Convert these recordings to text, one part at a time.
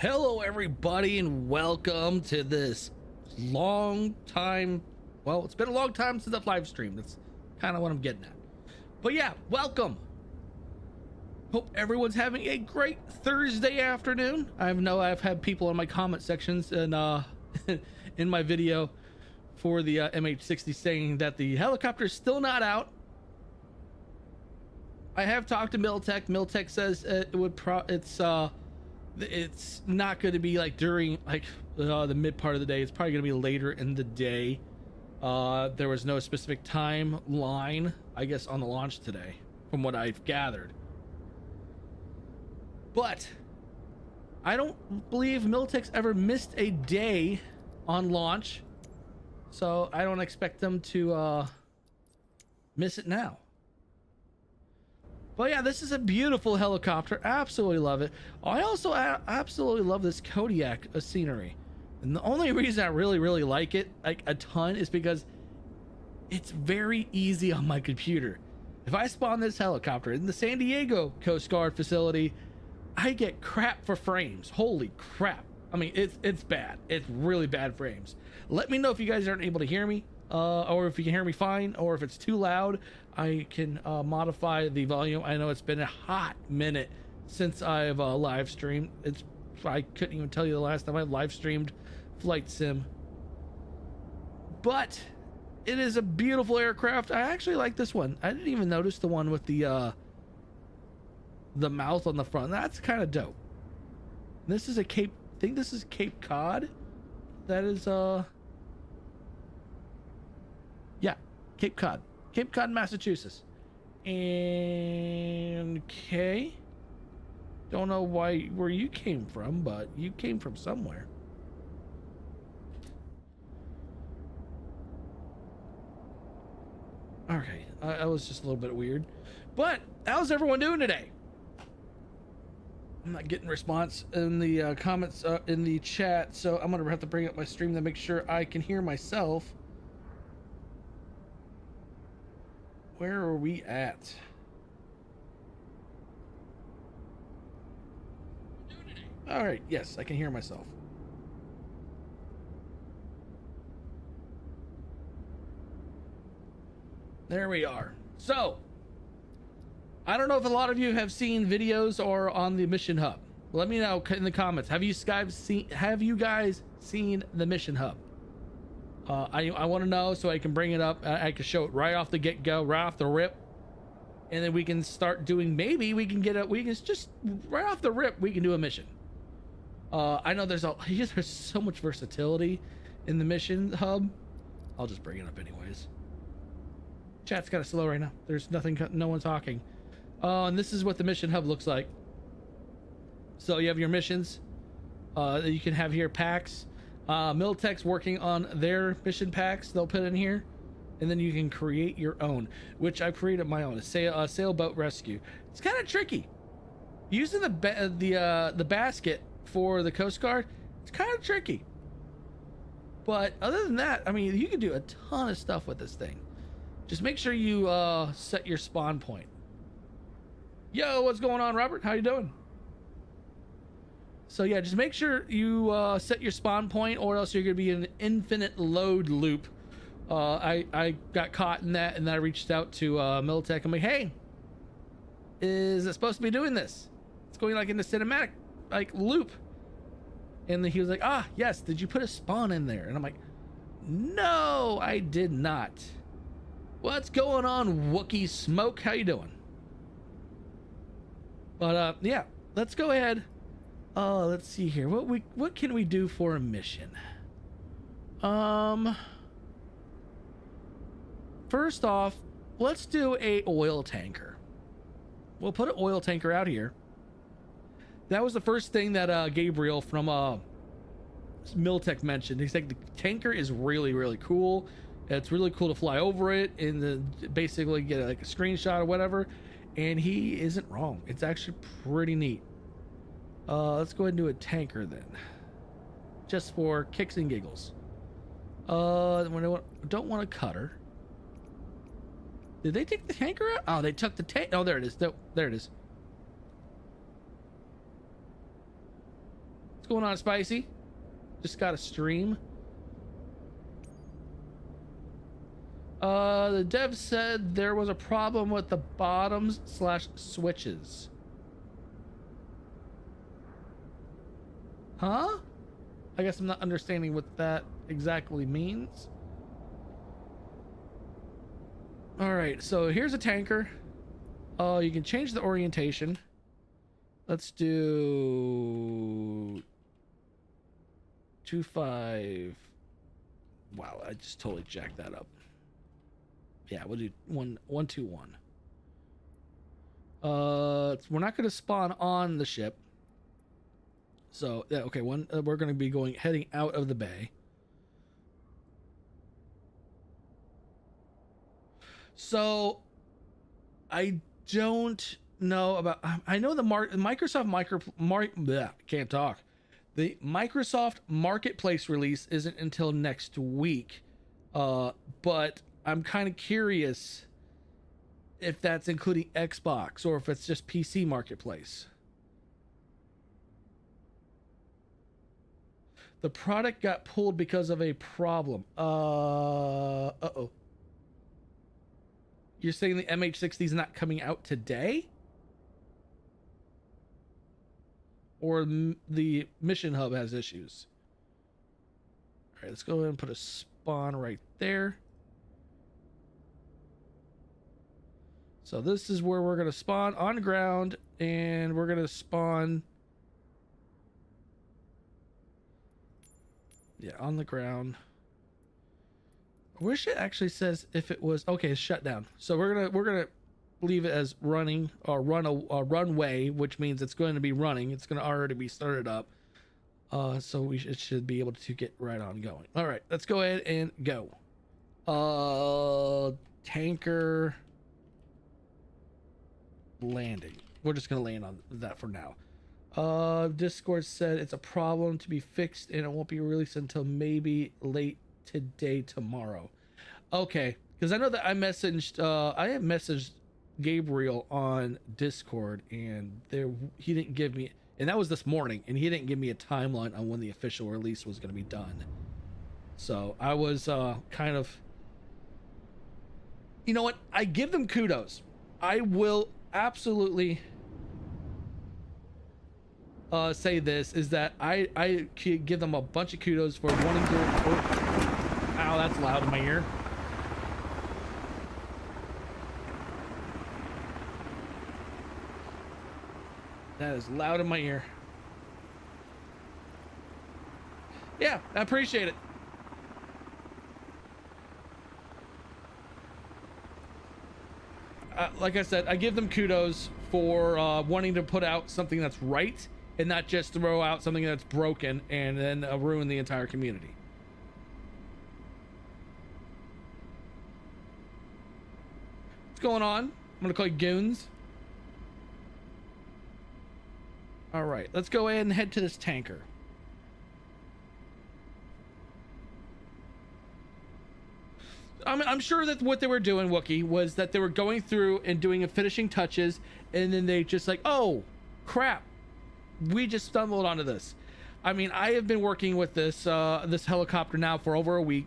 Hello everybody and welcome to this long time, well, it's been a long time since I've live streamed. That's kind of what I'm getting at. But yeah, welcome. Hope everyone's having a great Thursday afternoon. I know I've had people in my comment sections and in my video for the MH-60 saying that the helicopter is still not out. I have talked to Miltech. Miltech says it's not going to be like during like the mid part of the day. It's probably going to be later in the day. There was no specific timeline, I guess, on the launch today from what I've gathered. But I don't believe Miltech's ever missed a day on launch, so I don't expect them to miss it now. But yeah, this is a beautiful helicopter. Absolutely love it. I also absolutely love this Kodiak scenery. And the only reason I really like it like a ton is because it's very easy on my computer. If I spawn this helicopter in the San Diego Coast Guard facility, I get crap for frames. Holy crap. I mean, it's bad. It's really bad frames. Let me know if you guys aren't able to hear me. Or if you can hear me fine, or if it's too loud, I can modify the volume. I know it's been a hot minute since I've live streamed. I couldn't even tell you the last time I live streamed Flight Sim. But it is a beautiful aircraft. I actually like this one. I didn't even notice the one with the mouth on the front. That's kind of dope. This is a Cape. I think this is Cape Cod. That is yeah, Cape Cod, Massachusetts. And okay, don't know where you came from, but you came from somewhere. Okay, I was just a little bit weird, but how's everyone doing today? I'm not getting response in the comments in the chat, so I'm gonna have to bring up my stream to make sure I can hear myself. Where are we at? All right, yes, I can hear myself. There we are. So, I don't know if a lot of you have seen videos or on the mission hub. Let me know in the comments. Have you guys seen the mission hub? I want to know so I can bring it up. I can show it right off the get-go, right off the rip, and then we can start doing. Maybe we can just right off the rip we can do a mission. I know there's so much versatility in the mission hub. I'll just bring it up anyways. Chat's kind of slow right now. There's nothing, no one talking. And this is what the mission hub looks like. So you have your missions that you can have here, packs. Miltech's working on their mission packs they'll put in here, and then you can create your own, which I created my own. A sailboat rescue. It's kind of tricky using the basket for the Coast Guard. It's kind of tricky, but other than that, I mean, you can do a ton of stuff with this thing. Just make sure you set your spawn point. Yo, what's going on, Robert? How you doing? So yeah, just make sure you set your spawn point, or else you're gonna be in an infinite load loop. I got caught in that, and then I reached out to Miltech. I'm like, hey, is it supposed to be doing this? It's going like in the cinematic like loop. And then he was like, ah, yes, did you put a spawn in there? And I'm like, no, I did not. What's going on, Wookie Smoke? How you doing? But yeah, let's go ahead. Let's see here. What can we do for a mission? First off, let's do a oil tanker. We'll put an oil tanker out here. That was the first thing that Gabriel from Miltech mentioned. He's like, the tanker is really cool. It's really cool to fly over it and basically get like a screenshot or whatever. And he isn't wrong. It's actually pretty neat. Let's go ahead and do a tanker then, just for kicks and giggles. Don't want a cutter. Did they take the tanker out? Oh, they took the tank. Oh, there it is. There it is. What's going on, Spicy? Just got a stream. The dev said there was a problem with the bottoms / switches. Huh? I guess I'm not understanding what that exactly means. All right, so here's a tanker. You can change the orientation. Let's do 2.5. Wow, I just totally jacked that up. Yeah, we'll do 1.2.1. We're not going to spawn on the ship. So yeah, okay. We're going to be heading out of the bay. So I don't know about. I know the can't talk. The Microsoft Marketplace release isn't until next week, but I'm kind of curious if that's including Xbox or if it's just PC Marketplace. The product got pulled because of a problem. Uh-oh. You're saying the MH-60 is not coming out today? Or the mission hub has issues? All right, let's go ahead and put a spawn right there. So this is where we're going to spawn on ground, and we're going to spawn... Yeah, on the ground. I wish it actually says if it was... Okay, it's shut down. So we're gonna leave it as running, or runway, which means it's going to be running. It's going to already be started up. So it should be able to get right on going. All right, let's go ahead and go. Tanker landing. We're just gonna land on that for now. Discord said it's a problem to be fixed and it won't be released until maybe late today, tomorrow. Okay, because I know that I had messaged Gabriel on Discord, and he didn't give me, and that was this morning, and he didn't give me a timeline on when the official release was going to be done. So I was kind of, you know what? I give them kudos. I will absolutely say this, is that I give them a bunch of kudos for wanting to... Ow, that's loud in my ear. That is loud in my ear. Yeah, I appreciate it. Like I said, I give them kudos for wanting to put out something that's right and not just throw out something that's broken and then ruin the entire community. What's going on? I'm gonna call you goons. All right, let's go ahead and head to this tanker. I'm sure that what they were doing, Wookie, was that they were going through and doing finishing touches, and then they just like, oh crap, we just stumbled onto this. I mean, I have been working with this this helicopter now for over a week.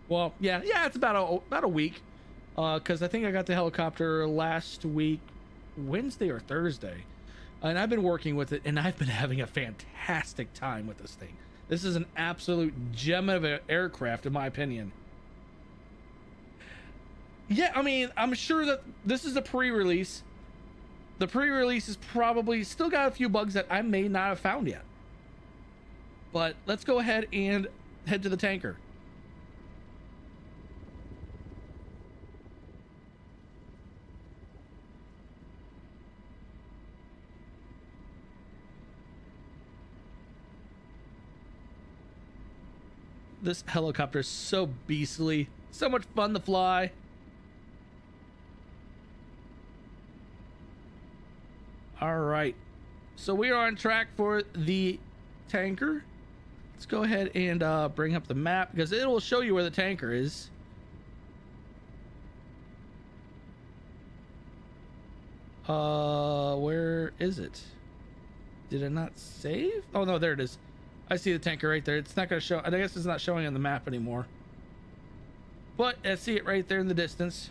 Well, yeah, it's about a week, because I think I got the helicopter last week, Wednesday or Thursday, and I've been working with it, and I've been having a fantastic time with this thing. This is an absolute gem of an aircraft, in my opinion. Yeah, I mean, I'm sure that this is a pre-release. The pre-release is probably still got a few bugs that I may not have found yet. But let's go ahead and head to the tanker. This helicopter is so beastly. So much fun to fly. All right, so we are on track for the tanker. Let's go ahead and bring up the map, because it will show you where the tanker is. Where is it? Did it not save? Oh no, there it is. I see the tanker right there. It's not going to show. I guess it's not showing on the map anymore. But I see it right there in the distance.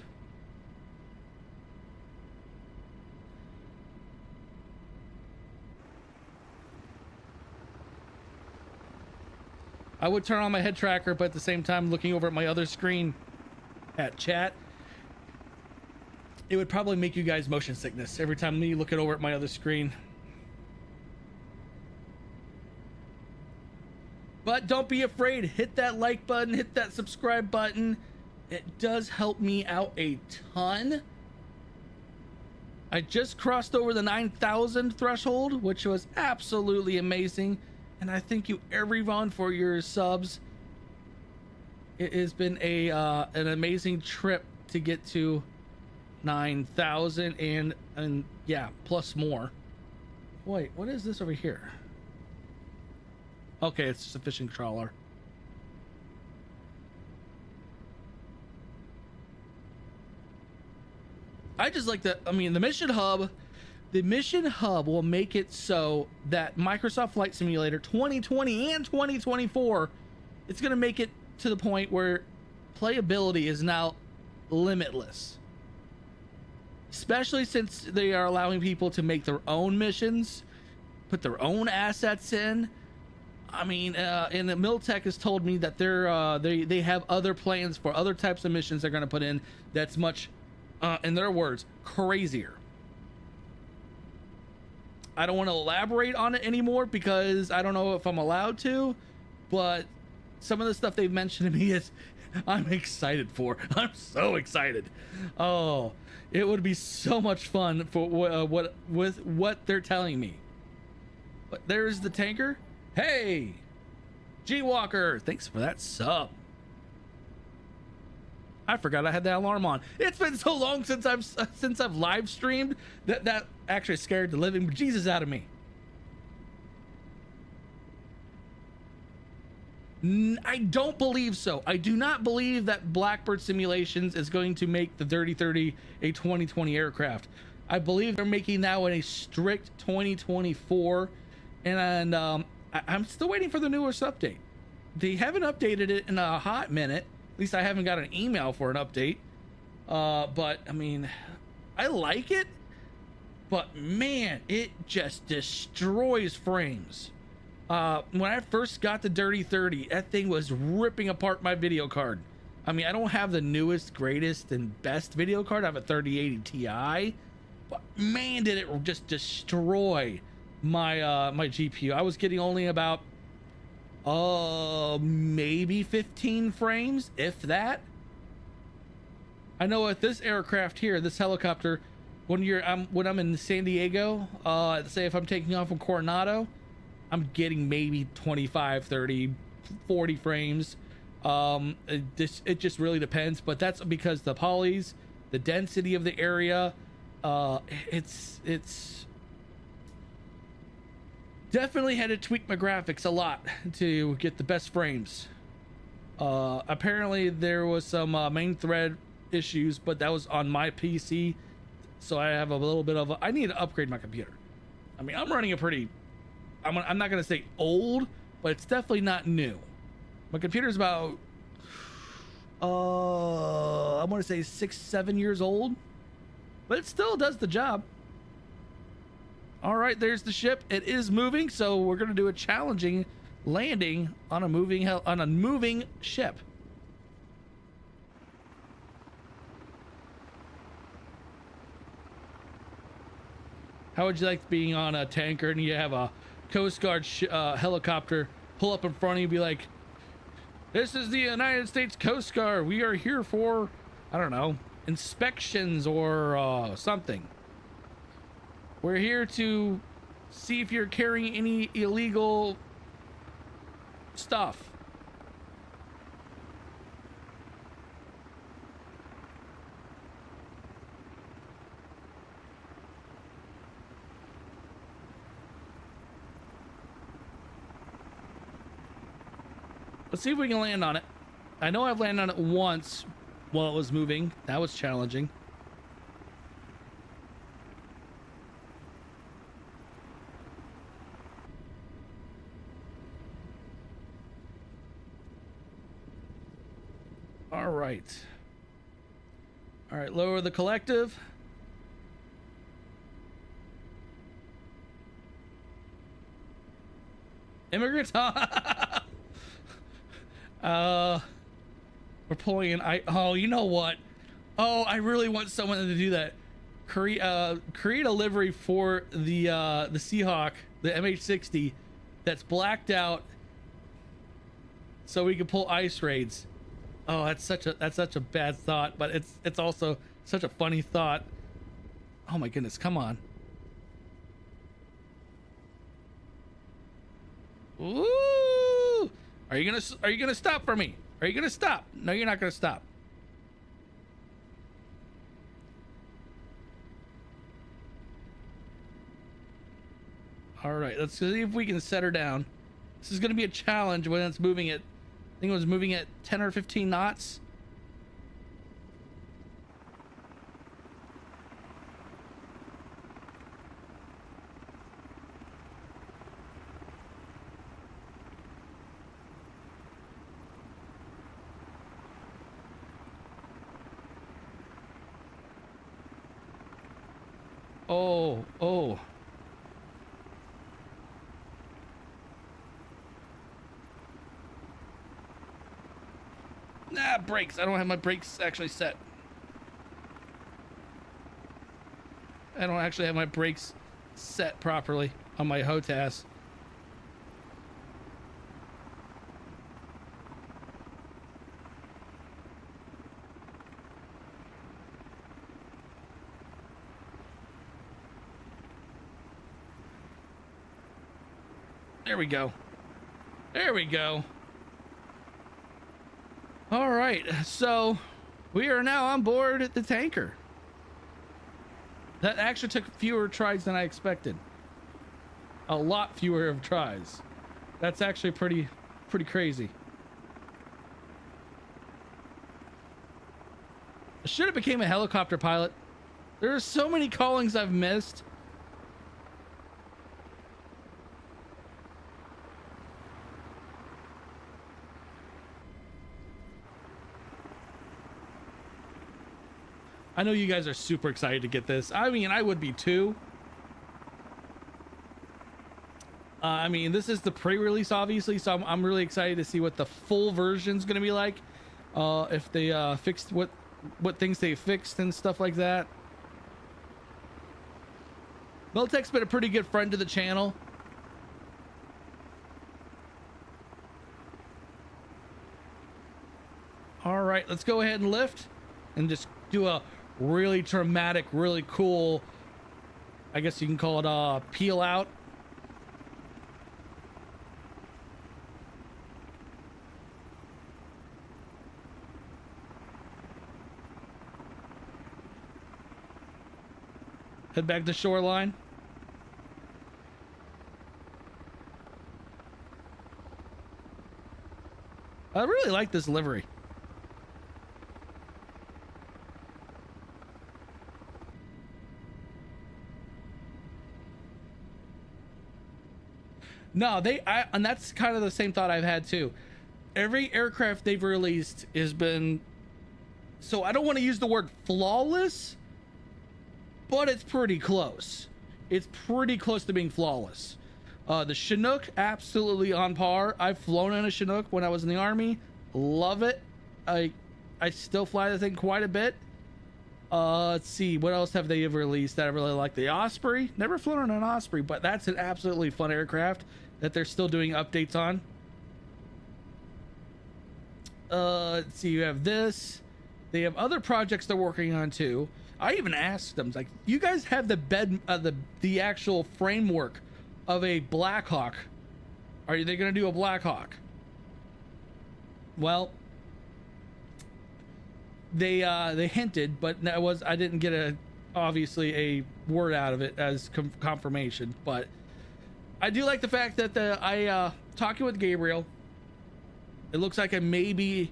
I would turn on my head tracker, but at the same time, looking over at my other screen at chat, it would probably make you guys motion sickness every time me looking over at my other screen. But don't be afraid. Hit that like button, hit that subscribe button. It does help me out a ton. I just crossed over the 9,000 threshold, which was absolutely amazing. And I thank you everyone for your subs. It has been a an amazing trip to get to 9,000 and yeah, plus more. Wait, what is this over here? Okay, it's just a fishing trawler. I just like I mean, the mission hub will make it so that Microsoft Flight Simulator 2020 and 2024, it's going to make it to the point where playability is now limitless. Especially since they are allowing people to make their own missions, put their own assets in. I mean, and the Miltech has told me that they have other plans for other types of missions they're going to put in that's much, in their words, crazier. I don't want to elaborate on it anymore because I don't know if I'm allowed to, but some of the stuff they've mentioned to me is I'm excited for. I'm so excited. Oh, it would be so much fun for what they're telling me. But there's the tanker. Hey, G Walker, thanks for that sub. I forgot I had that alarm on. It's been so long since I've live streamed that actually scared the living bejesus out of me. I don't believe so. I do not believe that Blackbird Simulations is going to make the Dirty 30 a 2020 aircraft. I believe they're making now in a strict 2024, and I'm still waiting for the newest update. They haven't updated it in a hot minute. At least I haven't got an email for an update. But I mean, I like it, but man, it just destroys frames. When I first got the Dirty 30, that thing was ripping apart my video card. I mean, I don't have the newest, greatest, and best video card. I have a 3080 Ti, but man, did it just destroy my my GPU. I was getting only about maybe 15 frames, if that. I know with this aircraft here, this helicopter, when I'm in San Diego, say if I'm taking off from Coronado, I'm getting maybe 25, 30, 40 frames. It just really depends, but that's because the polys, the density of the area, it's definitely had to tweak my graphics a lot to get the best frames. Apparently there was some main thread issues, but that was on my PC, so I have a little bit of I need to upgrade my computer. I mean, I'm running a pretty, I'm not gonna say old, but it's definitely not new. My computer's about I want to say 6-7 years old, but it still does the job. All right, there's the ship. It is moving, so we're gonna do a challenging landing on a moving ship. How would you like being on a tanker and you have a Coast Guard helicopter pull up in front of you and be like, "This is the United States Coast Guard. We are here for, I don't know, inspections or something. We're here to see if you're carrying any illegal stuff." Let's see if we can land on it. I know I've landed on it once while it was moving. That was challenging. right. All right, lower the collective. Immigrants. We're pulling an oh, you know what? Oh, I really want someone to do that. Create a livery for the Seahawk, the MH-60, that's blacked out, so we can pull ice raids. Oh, that's such a bad thought, but it's also such a funny thought. Oh my goodness, come on. Ooh! Are you gonna stop for me? Are you gonna stop? No, you're not gonna stop. All right, let's see if we can set her down. This is gonna be a challenge when it's moving at, I think it was moving at 10 or 15 knots. Oh. Nah, brakes. I don't have my brakes actually set. I don't actually have my brakes set properly on my HOTAS. There we go. There we go. All right, so we are now on board the tanker. That actually took fewer tries than I expected. A lot fewer of tries. That's actually pretty crazy. I should have became a helicopter pilot. There are so many callings I've missed. I know you guys are super excited to get this. I mean, I would be too. I mean, this is the pre-release, obviously, so I'm really excited to see what the full version's gonna be like. If they fixed what things they fixed and stuff like that. Miltech's been a pretty good friend to the channel. All right, let's go ahead and lift and just do a really dramatic, really cool, I guess you can call it peel out. Head back to shoreline. I really like this livery. No, and that's kind of the same thought I've had too. Every aircraft they've released has been, so I don't want to use the word flawless, but it's pretty close. It's pretty close to being flawless. The Chinook, absolutely on par. I've flown in a Chinook when I was in the Army. Love it. I still fly the thing quite a bit. Let's see, what else have they ever released that I really like? The Osprey. Never flown on an Osprey, but that's an absolutely fun aircraft that they're still doing updates on. Let's see, you have this. They have other projects they're working on too. I even asked them, like, you guys have the bed, the actual framework of a Blackhawk. Are they going to do a Blackhawk? Well, they hinted, but I didn't get obviously a word out of it as confirmation. But I do like the fact that talking with Gabriel, it looks like maybe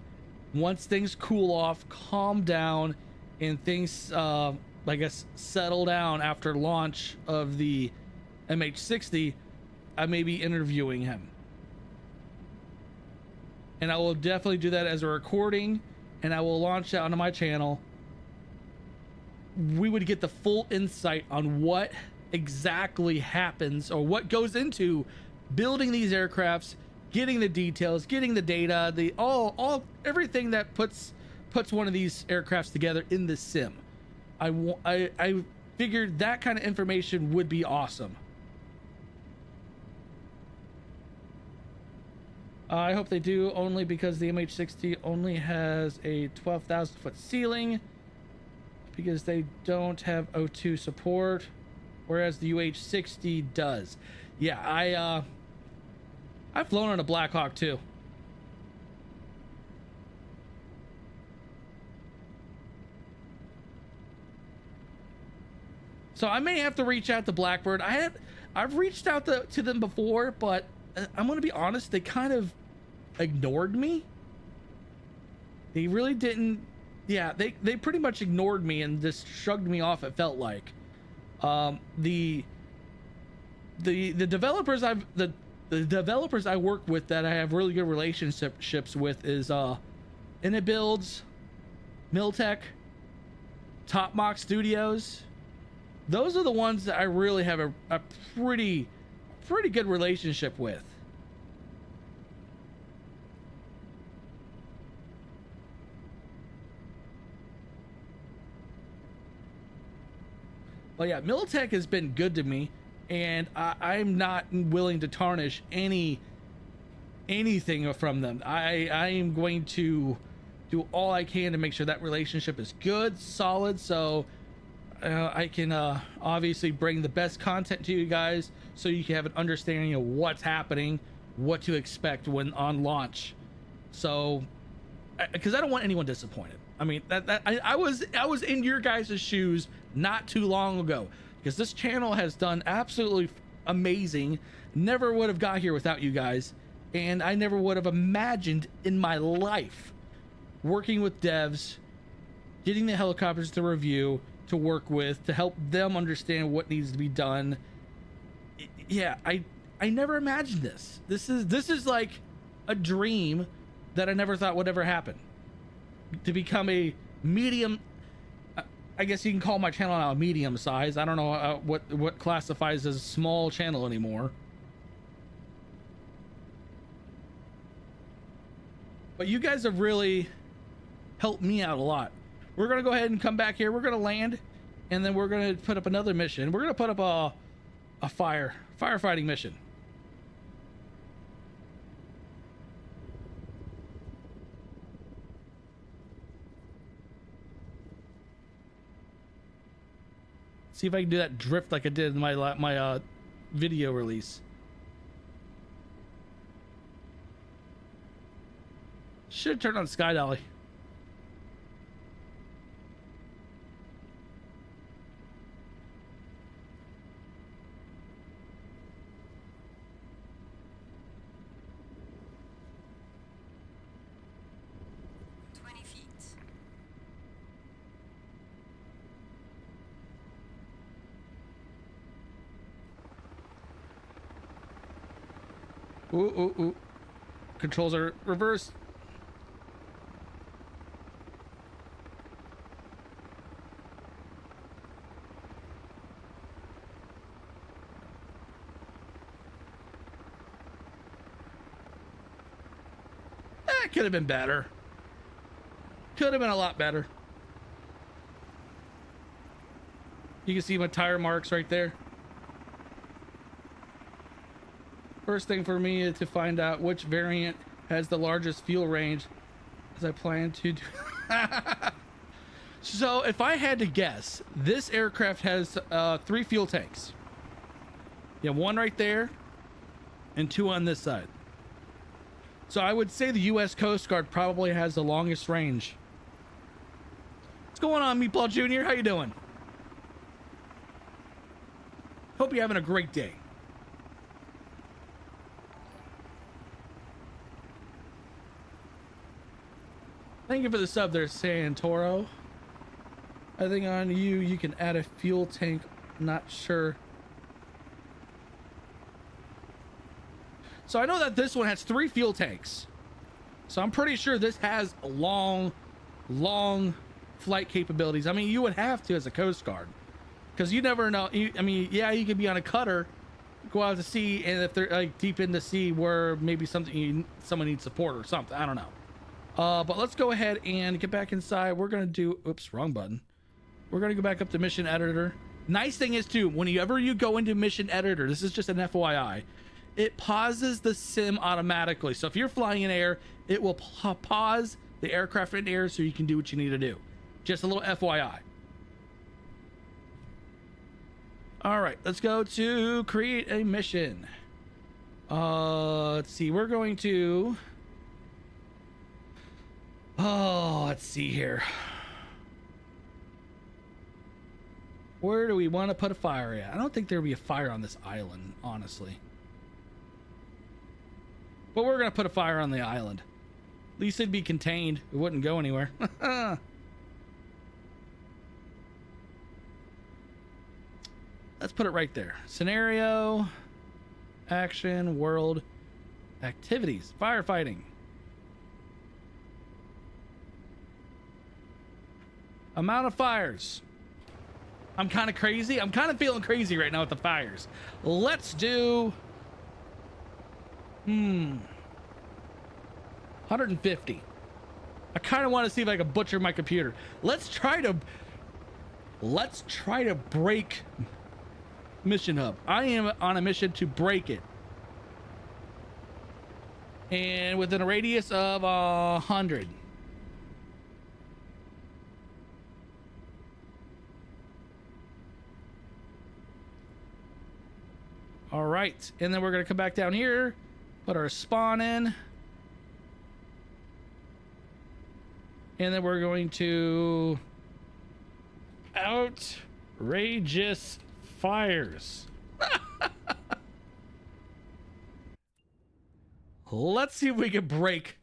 once things cool off, calm down, and things I guess settle down after launch of the MH-60, I may be interviewing him, and I will definitely do that as a recording and I will launch it onto my channel, we would get the full insight on what exactly happens or what goes into building these aircrafts, getting the details, getting the data, the all everything that puts one of these aircrafts together in the sim. I figured that kind of information would be awesome. I hope they do, only because the MH-60 only has a 12,000 foot ceiling, because they don't have O2 support, whereas the UH-60 does. Yeah, I've flown on a Black Hawk too. So I may have to reach out to Blackbird. I've reached out to them before, but I'm gonna be honest, they kind of ignored me. They really didn't. Yeah, they pretty much ignored me and just shrugged me off, it felt like. The developers the developers I work with that I have really good relationships with is Builds, Miltech, Top Mock Studios. Those are the ones that I really have a pretty good relationship with. Well, yeah, Miltech has been good to me, and I'm not willing to tarnish anything from them. I am going to do all I can to make sure that relationship is good, solid, so I can obviously bring the best content to you guys, so you can have an understanding of what's happening, what to expect when on launch. So, because I don't want anyone disappointed. I mean, I was in your guys' shoes not too long ago, because this channel has done absolutely amazing. Never would have got here without you guys, and I never would have imagined in my life working with devs, getting the helicopters to review, to work with, to help them understand what needs to be done. Yeah, I never imagined this. This is like a dream that I never thought would ever happen. To become a medium, I guess you can call my channel now a medium size. I don't know what classifies as a small channel anymore. But you guys have really helped me out a lot. We're gonna go ahead and come back here. We're gonna land, and then we're gonna put up another mission. We're gonna put up a firefighting mission. See if I can do that drift like I did in my video release. Should turn on Sky Dolly. Ooh. Controls are reversed. That could have been better. Could have been a lot better. You can see my tire marks right there. First thing for me is to find out which variant has the largest fuel range, as I plan to do. So if I had to guess, this aircraft has 3 fuel tanks. You have 1 right there and 2 on this side. So I would say the US Coast Guard probably has the longest range. What's going on, Meatball Jr.? How you doing? Hope you're having a great day. Thank you for the sub there, Santoro. I think on you can add a fuel tank. Not sure. So I know that this one has 3 fuel tanks. So I'm pretty sure this has a long long flight capabilities. I mean, you would have to as a Coast Guard, because you never know. I mean, yeah, you could be on a cutter, go out to sea, and if they're like deep in the sea where maybe someone needs support or something, I don't know. But let's go ahead and get back inside. We're gonna do, oops, wrong button. We're gonna go back up to mission editor. Nice thing is too, whenever you go into mission editor, this is just an FYI, it pauses the sim automatically. So if you're flying in air, it will pause the aircraft in air so you can do what you need to do. Just a little FYI. All right, let's go to create a mission. Let's see, we're going to, let's see here. Where do we want to put a fire at? I don't think there'll be a fire on this island, honestly. But we're going to put a fire on the island. At least it'd be contained. It wouldn't go anywhere. Let's put it right there. Scenario, action, world, activities, firefighting. Amount of fires. I'm kind of crazy. I'm kind of feeling crazy right now with the fires. Let's do 150. I kind of want to see if I can butcher my computer. Let's try to break Mission Hub. I am on a mission to break it, and within a radius of 100. All right, and then we're gonna come back down here, put our spawn in, and then we're going to outrageous fires. Let's see if we can break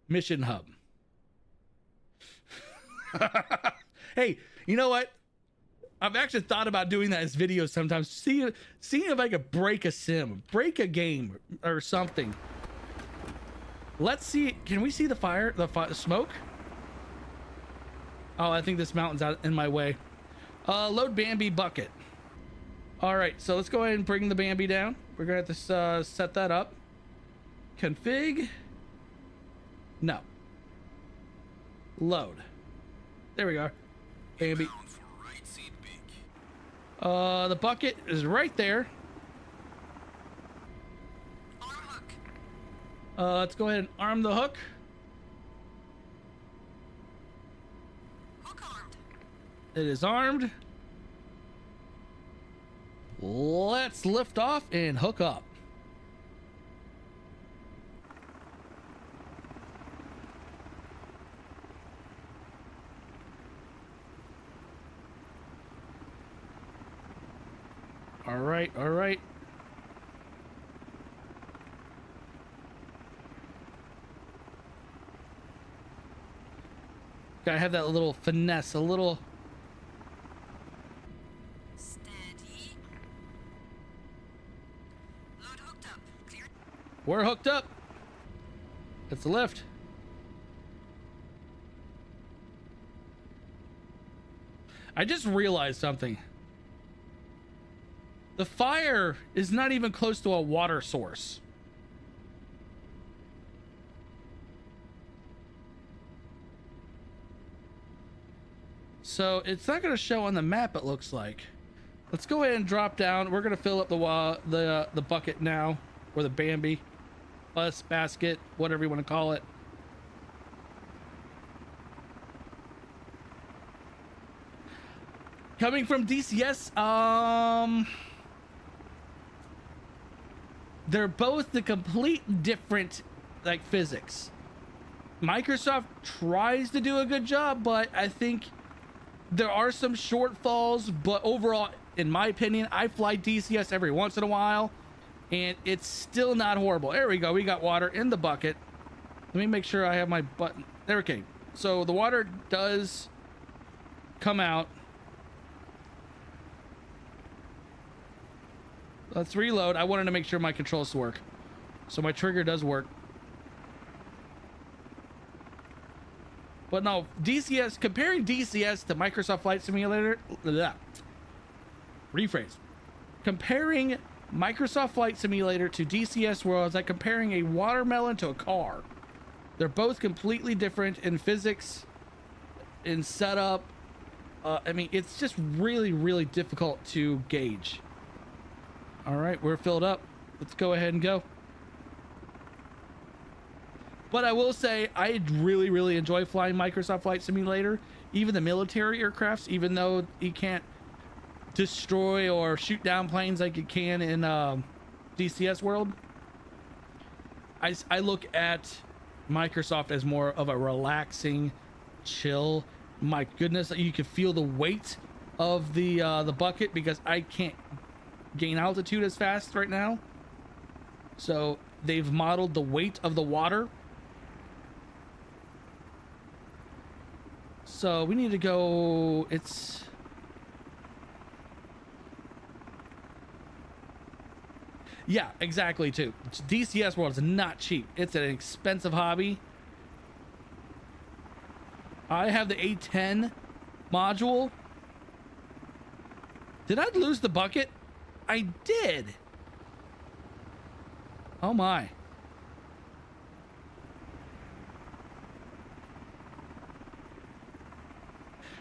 Mission Hub. Hey, you know what? I've actually thought about doing that as videos sometimes. Seeing if I could break a sim, break a game or something. Let's see. Can we see the fire, the smoke? Oh, I think this mountain's out in my way. Load Bambi bucket. All right, so let's go ahead and bring the Bambi down. We're gonna have to set that up. Config. No. Load. There we go. Bambi. The bucket is right there. Arm hook. Let's go ahead and arm the hook. Hook armed. It is armed. Let's lift off and hook up. All right, all right. Gotta have that little finesse, a little. Steady. Load hooked up. Clear. We're hooked up. That's the lift. I just realized something. The fire is not even close to a water source. So it's not going to show on the map, it looks like. Let's go ahead and drop down. We're going to fill up the bucket now, or the Bambi, bus, basket, whatever you want to call it. Coming from DCS, they're both the complete different, like, physics. Microsoft tries to do a good job, but I think there are some shortfalls. But overall, in my opinion, I fly DCS every once in a while, and it's still not horrible. There we go. We got water in the bucket. Let me make sure I have my button. There, okay. So the water does come out. Let's reload. I wanted to make sure my controls work. So my trigger does work. But no, DCS, comparing DCS to Microsoft Flight Simulator, rephrase. Comparing Microsoft Flight Simulator to DCS World is like comparing a watermelon to a car. They're both completely different in physics, in setup. I mean, it's just really, really difficult to gauge. All right, we're filled up. Let's go ahead and go. But I will say, I really, really enjoy flying Microsoft Flight Simulator. Even the military aircrafts, even though you can't destroy or shoot down planes like you can in DCS World. I look at Microsoft as more of a relaxing, chill. My goodness, you can feel the weight of the bucket because I can't gain altitude as fast right now. So they've modeled the weight of the water. So we need to go. Yeah, exactly too. DCS World is not cheap. It's an expensive hobby. I have the A10 module. Did I lose the bucket? I did. Oh my.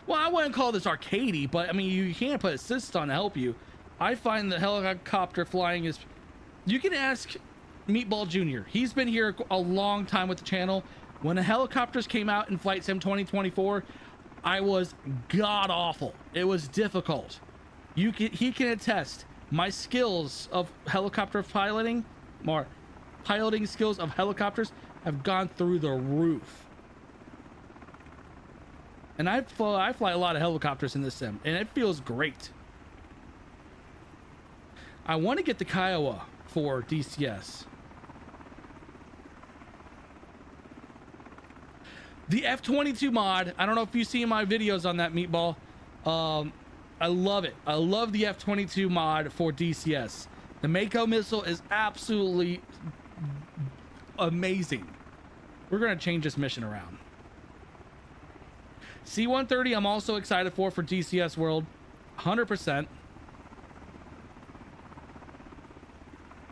Well, I wouldn't call this arcadey, but I mean, you can't put assist on to help you. I find the helicopter flying is... You can ask Meatball Jr. He's been here a long time with the channel. When the helicopters came out in Flight Sim 2024, I was god-awful. It was difficult. He can attest. My skills of helicopter piloting, or piloting skills of helicopters, have gone through the roof. And I fly a lot of helicopters in this sim, and it feels great. I want to get the Kiowa for DCS. The F-22 mod, I don't know if you've seen my videos on that, Meatball. I love it. I love the F-22 mod for DCS. The Mako missile is absolutely amazing. We're going to change this mission around. C-130 I'm also excited for DCS World. 100%.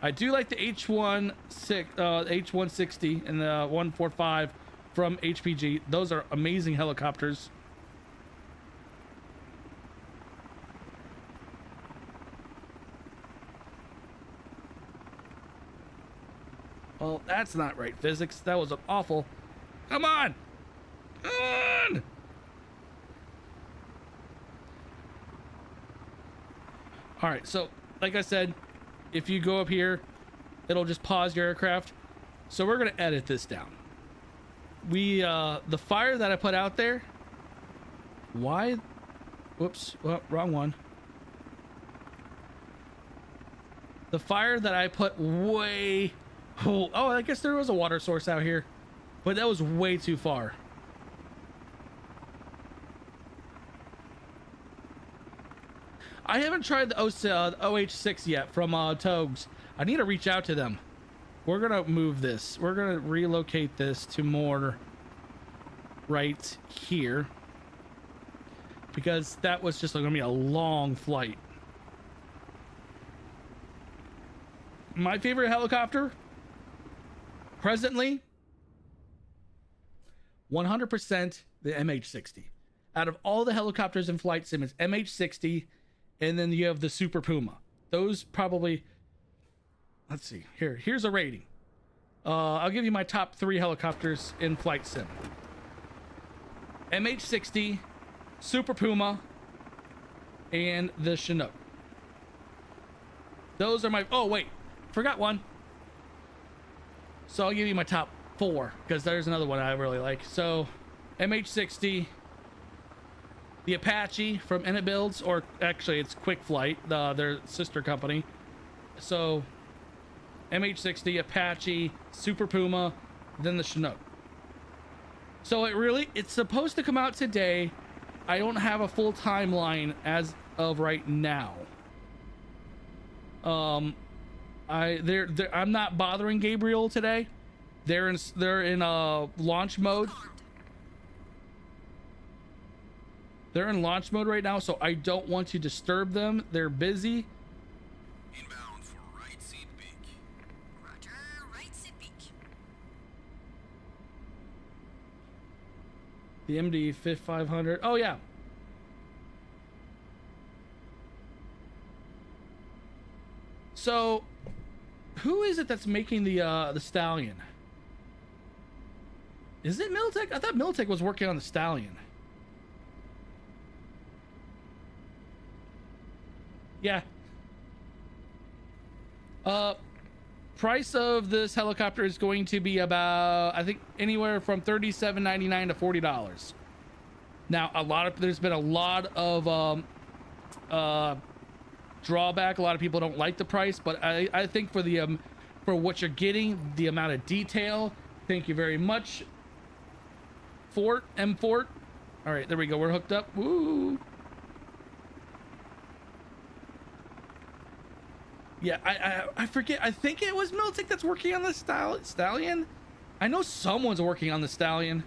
I do like the H-160 and the 145 from HPG. Those are amazing helicopters. Well, that's not right physics. That was an awful... Come on! Come on! All right, so like I said, if you go up here, it'll just pause your aircraft. So we're gonna edit this down. The fire that I put out there, why? Whoops, well, wrong one. The fire that I put way, oh, I guess there was a water source out here, but that was way too far. I haven't tried the OH-6 yet from Togs. I need to reach out to them. We're gonna move this. We're gonna relocate this to more right here because that was just gonna be a long flight. My favorite helicopter presently, 100% the MH-60. Out of all the helicopters in Flight Sim, it's MH-60, and then you have the Super Puma. Those probably, let's see, here's a rating. I'll give you my top 3 helicopters in Flight Sim. MH-60, Super Puma, and the Chinook. Those are my, oh wait, forgot one. So I'll give you my top 4 because there's another one I really like. So MH-60, the Apache from Init Builds, or actually it's Quick Flight, their sister company. So MH-60, Apache, Super Puma, then the Chinook. So it's supposed to come out today. I don't have a full timeline as of right now. I'm not bothering Gabriel today. They're in launch mode. They're in launch mode right now, so I don't want to disturb them. They're busy. Inbound for right seat beak. Roger, right sit beak. The MD 5500. Oh yeah. So, who is it that's making the Stallion? Is it Miltech? I thought Miltech was working on the Stallion. Yeah. Price of this helicopter is going to be about, I think, anywhere from $37.99 to $40. Now, there's been a lot of drawback. A lot of people don't like the price, but I think for the for what you're getting, the amount of detail. Thank you very much, Fort M Fort. All right, there we go. We're hooked up. Woo. Yeah, I forget. I think it was Miltech that's working on the Stallion. I know someone's working on the Stallion.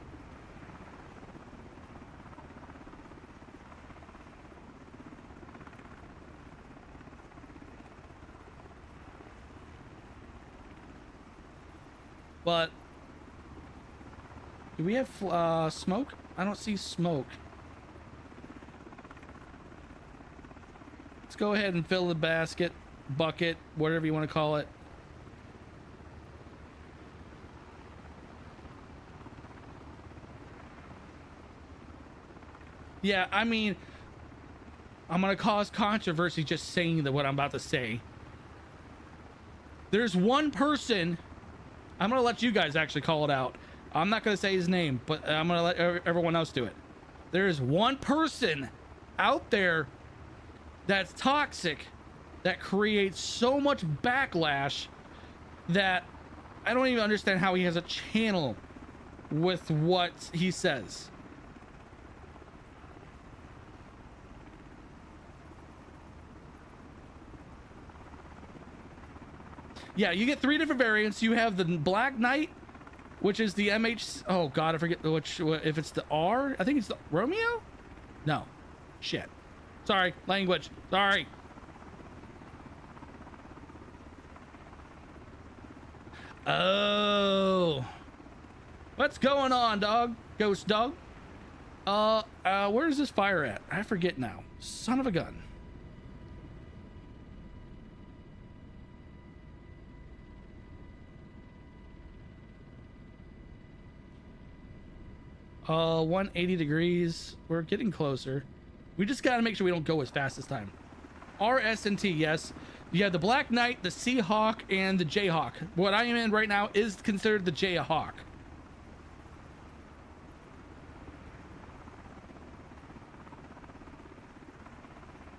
But do we have smoke? I don't see smoke. Let's go ahead and fill the basket, bucket, whatever you want to call it. Yeah, I mean, I'm gonna cause controversy just saying that what I'm about to say. There's one person, I'm gonna let you guys actually call it out. I'm not gonna say his name, but I'm gonna let everyone else do it. There is one person out there that's toxic, that creates so much backlash that I don't even understand how he has a channel with what he says. Yeah, you get 3 different variants. You have the Black Knight, which is the MH. Oh God, I forget which. If it's the R, I think it's the Romeo. No, shit. Sorry, language. Sorry. Oh, what's going on, dog? Ghost dog. Where's this fire at? I forget now. Son of a gun. Uh, 180 degrees. We're getting closer. We just gotta make sure we don't go as fast this time. RS and T, yes. You have the Black Knight, the Seahawk, and the Jayhawk. What I am in right now is considered the Jayhawk.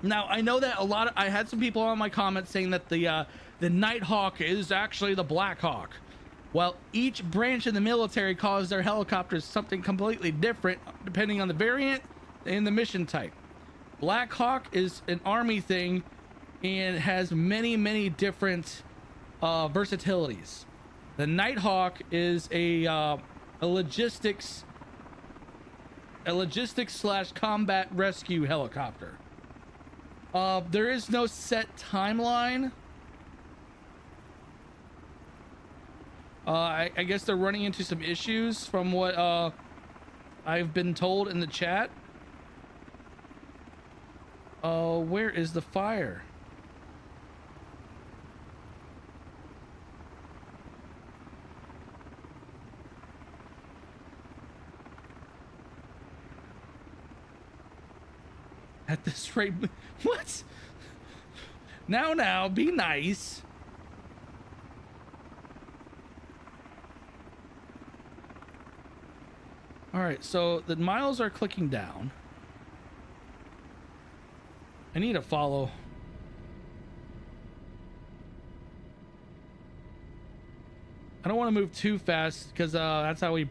Now, I know that I had some people on my comments saying that the Nighthawk is actually the Black Hawk. Well, each branch in the military calls their helicopters something completely different depending on the variant and the mission type. Black Hawk is an army thing and has many different versatilities. The Nighthawk is a logistics / combat rescue helicopter. There is no set timeline. I guess they're running into some issues from what I've been told in the chat. Where is the fire? At this rate, what? Now, be nice. All right, so the miles are clicking down. I need to follow. I don't want to move too fast because that's how we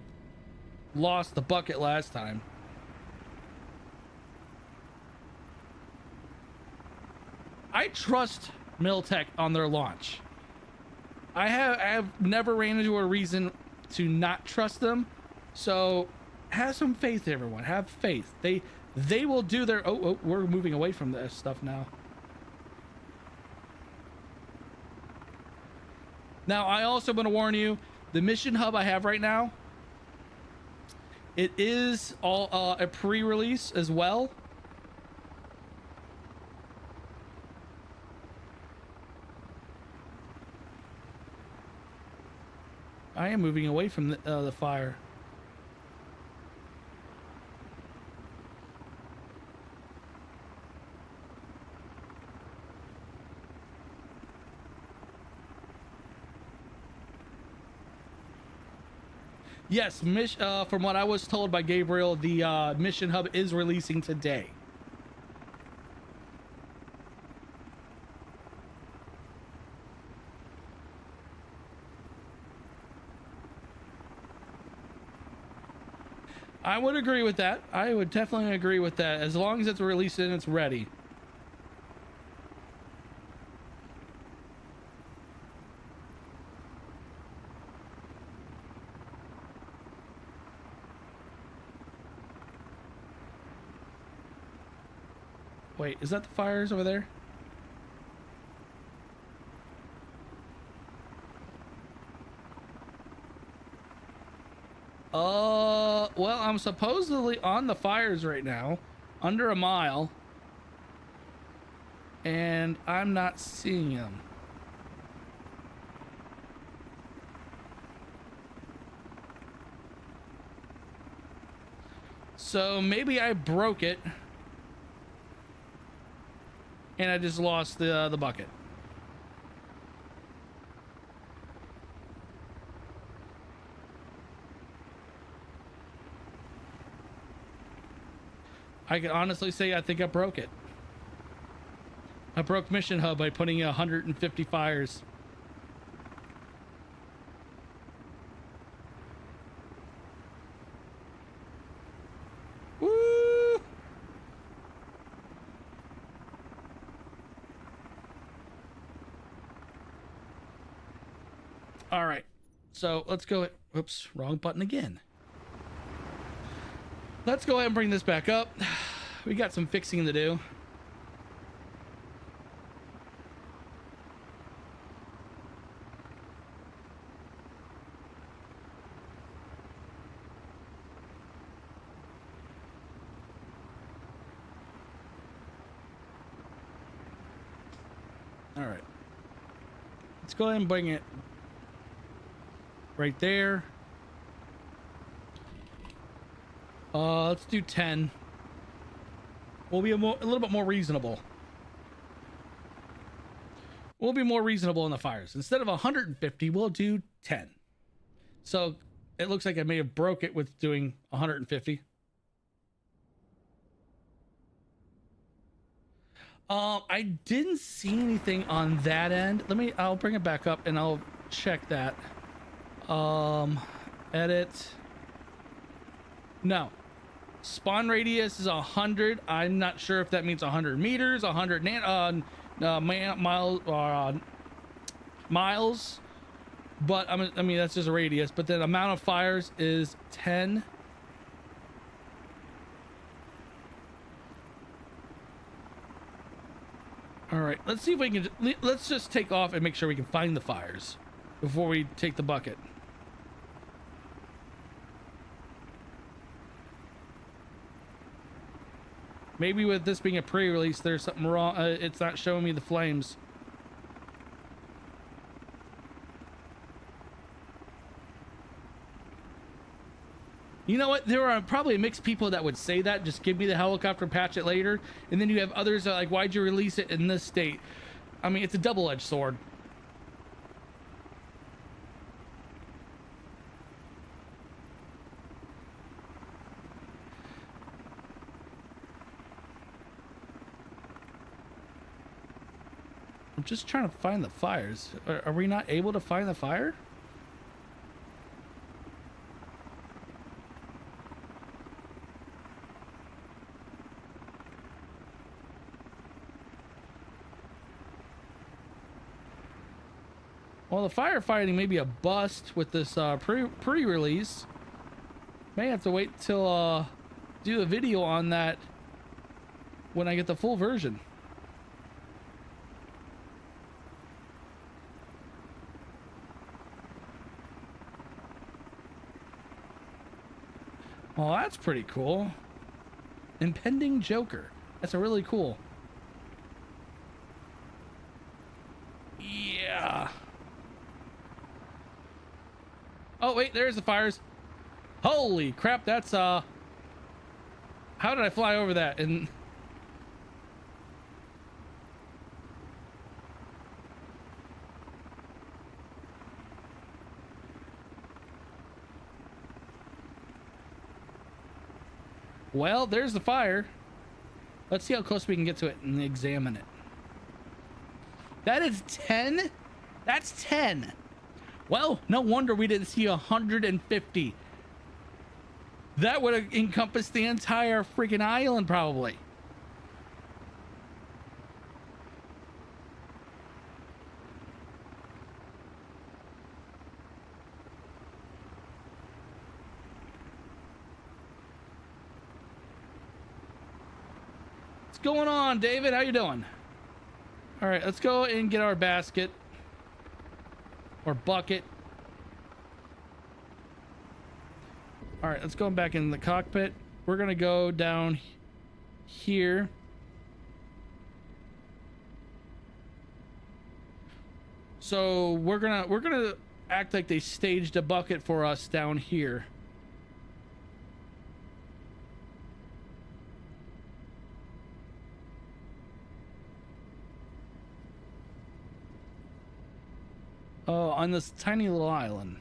lost the bucket last time. I trust Miltech on their launch. I have never ran into a reason to not trust them. So have some faith, everyone. Have faith. They will do their... Oh, we're moving away from this stuff now. Now, I also want to warn you, the mission hub I have right now, it is all a pre-release as well. I am moving away from the fire. Yes, from what I was told by Gabriel, the mission hub is releasing today. I would agree with that. I would definitely agree with that, as long as it's released and it's ready. Wait, is that the fires over there? Well, I'm supposedly on the fires right now, under a mile, and I'm not seeing them. So maybe I broke it, and I just lost the bucket. I can honestly say I think I broke it. I broke Mission Hub by putting 150 fires. Woo! All right. So let's go. Oops, wrong button again. Let's go ahead and bring this back up. We got some fixing to do. All right. Let's go ahead and bring it right there. Let's do 10. We'll be a little bit more reasonable. We'll be more reasonable in the fires. Instead of 150, we'll do 10. So it looks like I may have broke it with doing 150. I didn't see anything on that end. I'll bring it back up and I'll check that. Edit. No. Spawn radius is 100. I'm not sure if that means 100 meters, 100 miles, but I mean that's just a radius. But the amount of fires is 10. All right, let's see if we can. Let's just take off and make sure we can find the fires before we take the bucket. Maybe with this being a pre-release, there's something wrong. It's not showing me the flames. You know what? There are probably mixed people that would say that. Just give me the helicopter, patch it later. And then you have others that are like, why'd you release it in this state? I mean, it's a double-edged sword. I'm just trying to find the fires. Are we not able to find the fire? Well, the firefighting may be a bust with this pre-release. May have to wait till do a video on that when I get the full version. Well, that's pretty cool. Impending Joker. That's a really cool. Yeah. Oh, wait, there's the fires. Holy crap, that's, how did I fly over that? And well, there's the fire. Let's see how close we can get to it and examine it. That is 10? That's 10. Well, no wonder we didn't see 150. That would have encompassed the entire freaking island, probably. What's going on, David? How you doing? All right, let's go and get our basket or bucket. All right, let's go back in the cockpit. We're gonna go down here. So we're gonna act like they staged a bucket for us down here. Oh, on this tiny little island.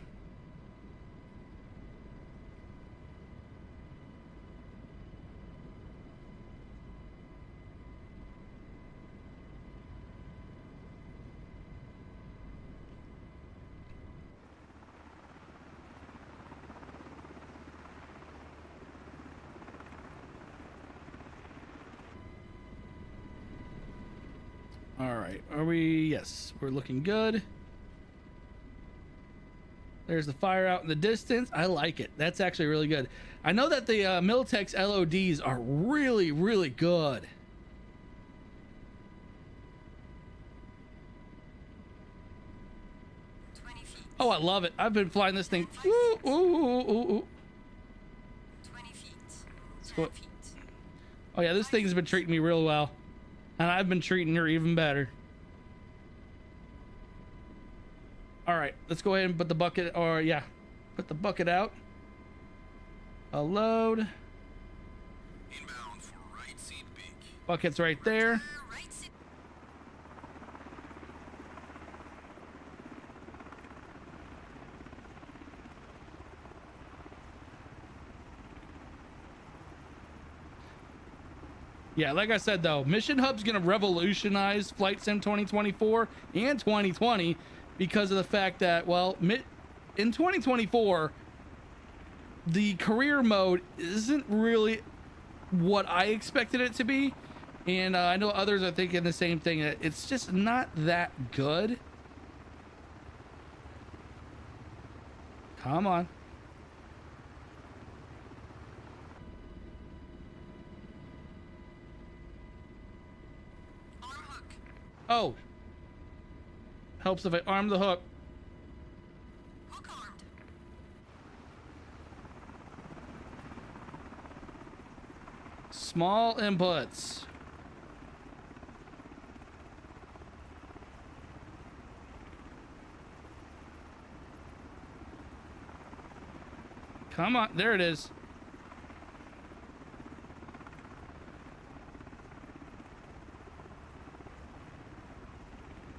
All right, are we? Yes, we're looking good. There's the fire out in the distance. I like it. That's actually really good. I know that the Miltech's LODs are really, really good. Oh, I love it. I've been flying this thing. Ooh, ooh, ooh, ooh, ooh. 20 feet. Go. 10 feet. Oh yeah, this thing's been treating me real well. And I've been treating her even better. All right, let's go ahead and put the bucket, or yeah, put the bucket out. A load. Inbound for right seat peak. Bucket's right there. Right seat. Yeah, like I said though, Mission Hub's gonna revolutionize Flight Sim 2024 and 2020 because of the fact that, well, in 2024, the career mode isn't really what I expected it to be, and I know others are thinking the same thing. It's just not that good. Come on. Arm hook. Oh. Helps if I arm the hook. Hook armed. Small inputs. Come on, there it is.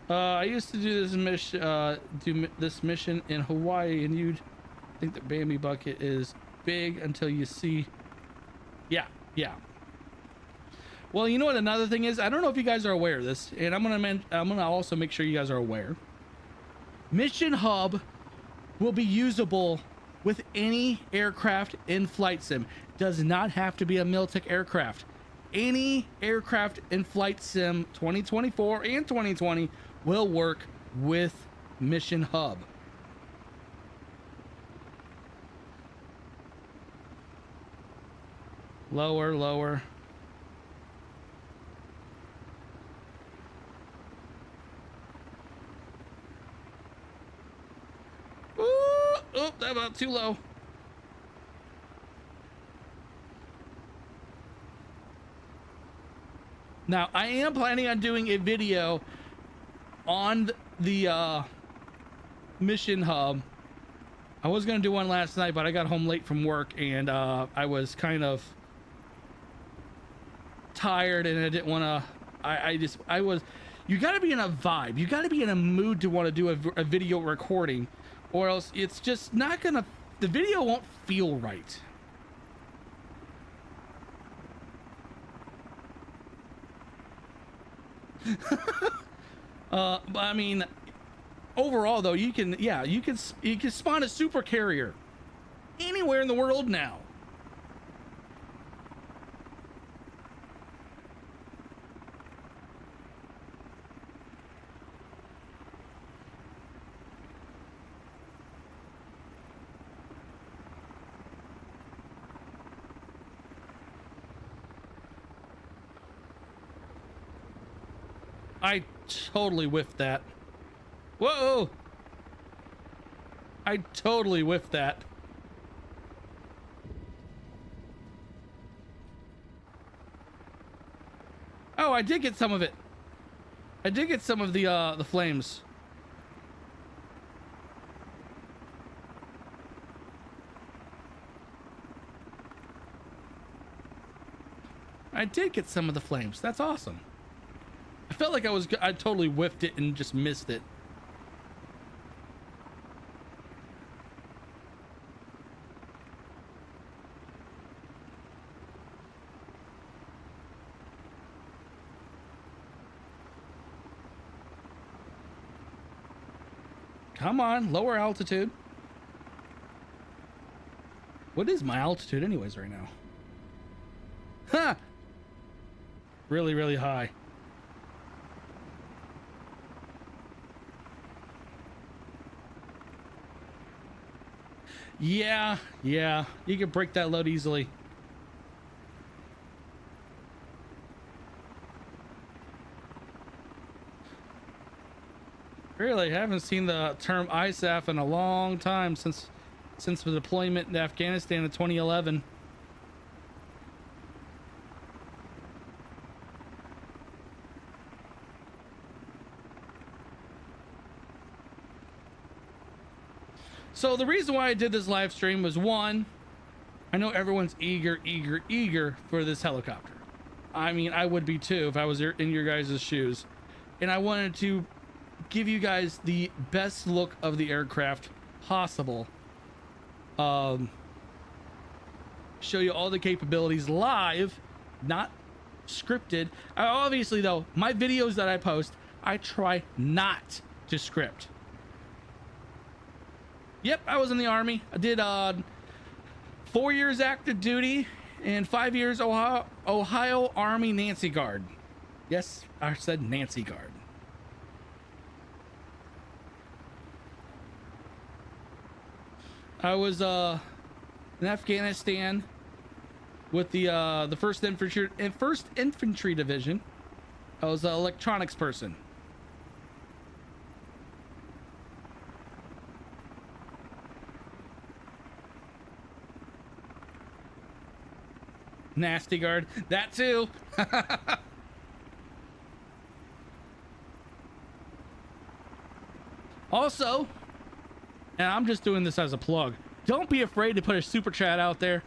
I used to do this mission in Hawaii, and you'd think that Bambi Bucket is big until you see. Yeah. Well, you know what? Another thing is, I don't know if you guys are aware of this, and I'm gonna also make sure you guys are aware. Mission Hub will be usable with any aircraft in Flight Sim. Does not have to be a Miltech aircraft. Any aircraft in Flight Sim 2024 and 2020 will work with Mission Hub. Lower. Oh, that about too low. Now, I am planning on doing a video on the mission hub. I was going to do one last night, but I got home late from work and I was kind of tired and I didn't want to. I was. You got to be in a vibe. You got to be in a mood to want to do a video recording, or else it's just not going to. The video won't feel right. But I mean, overall though, you can spawn a super carrier anywhere in the world now. I totally whiffed that. Whoa! I totally whiffed that. Oh, I did get some of it. I did get some of the flames. I did get some of the flames. That's awesome. I felt like I totally whiffed it and just missed it. Come on, lower altitude. What is my altitude anyways right now? Huh! Really, really high. Yeah, you can break that load easily. Really, haven't seen the term ISAF in a long time since the deployment in Afghanistan in 2011. So the reason why I did this live stream was, one, I know everyone's eager for this helicopter. I mean, I would be too if I was in your guys' shoes. And I wanted to give you guys the best look of the aircraft possible. Show you all the capabilities live, not scripted. Obviously though, my videos that I post, I try not to script. Yep, I was in the Army. I did 4 years active duty and 5 years Ohio Army Nancy Guard. Yes, I said Nancy Guard. I was in Afghanistan with the 1st Infantry Division. I was an electronics person. Nasty Guard, that too. Also, and I'm just doing this as a plug, don't be afraid to put a super chat out there.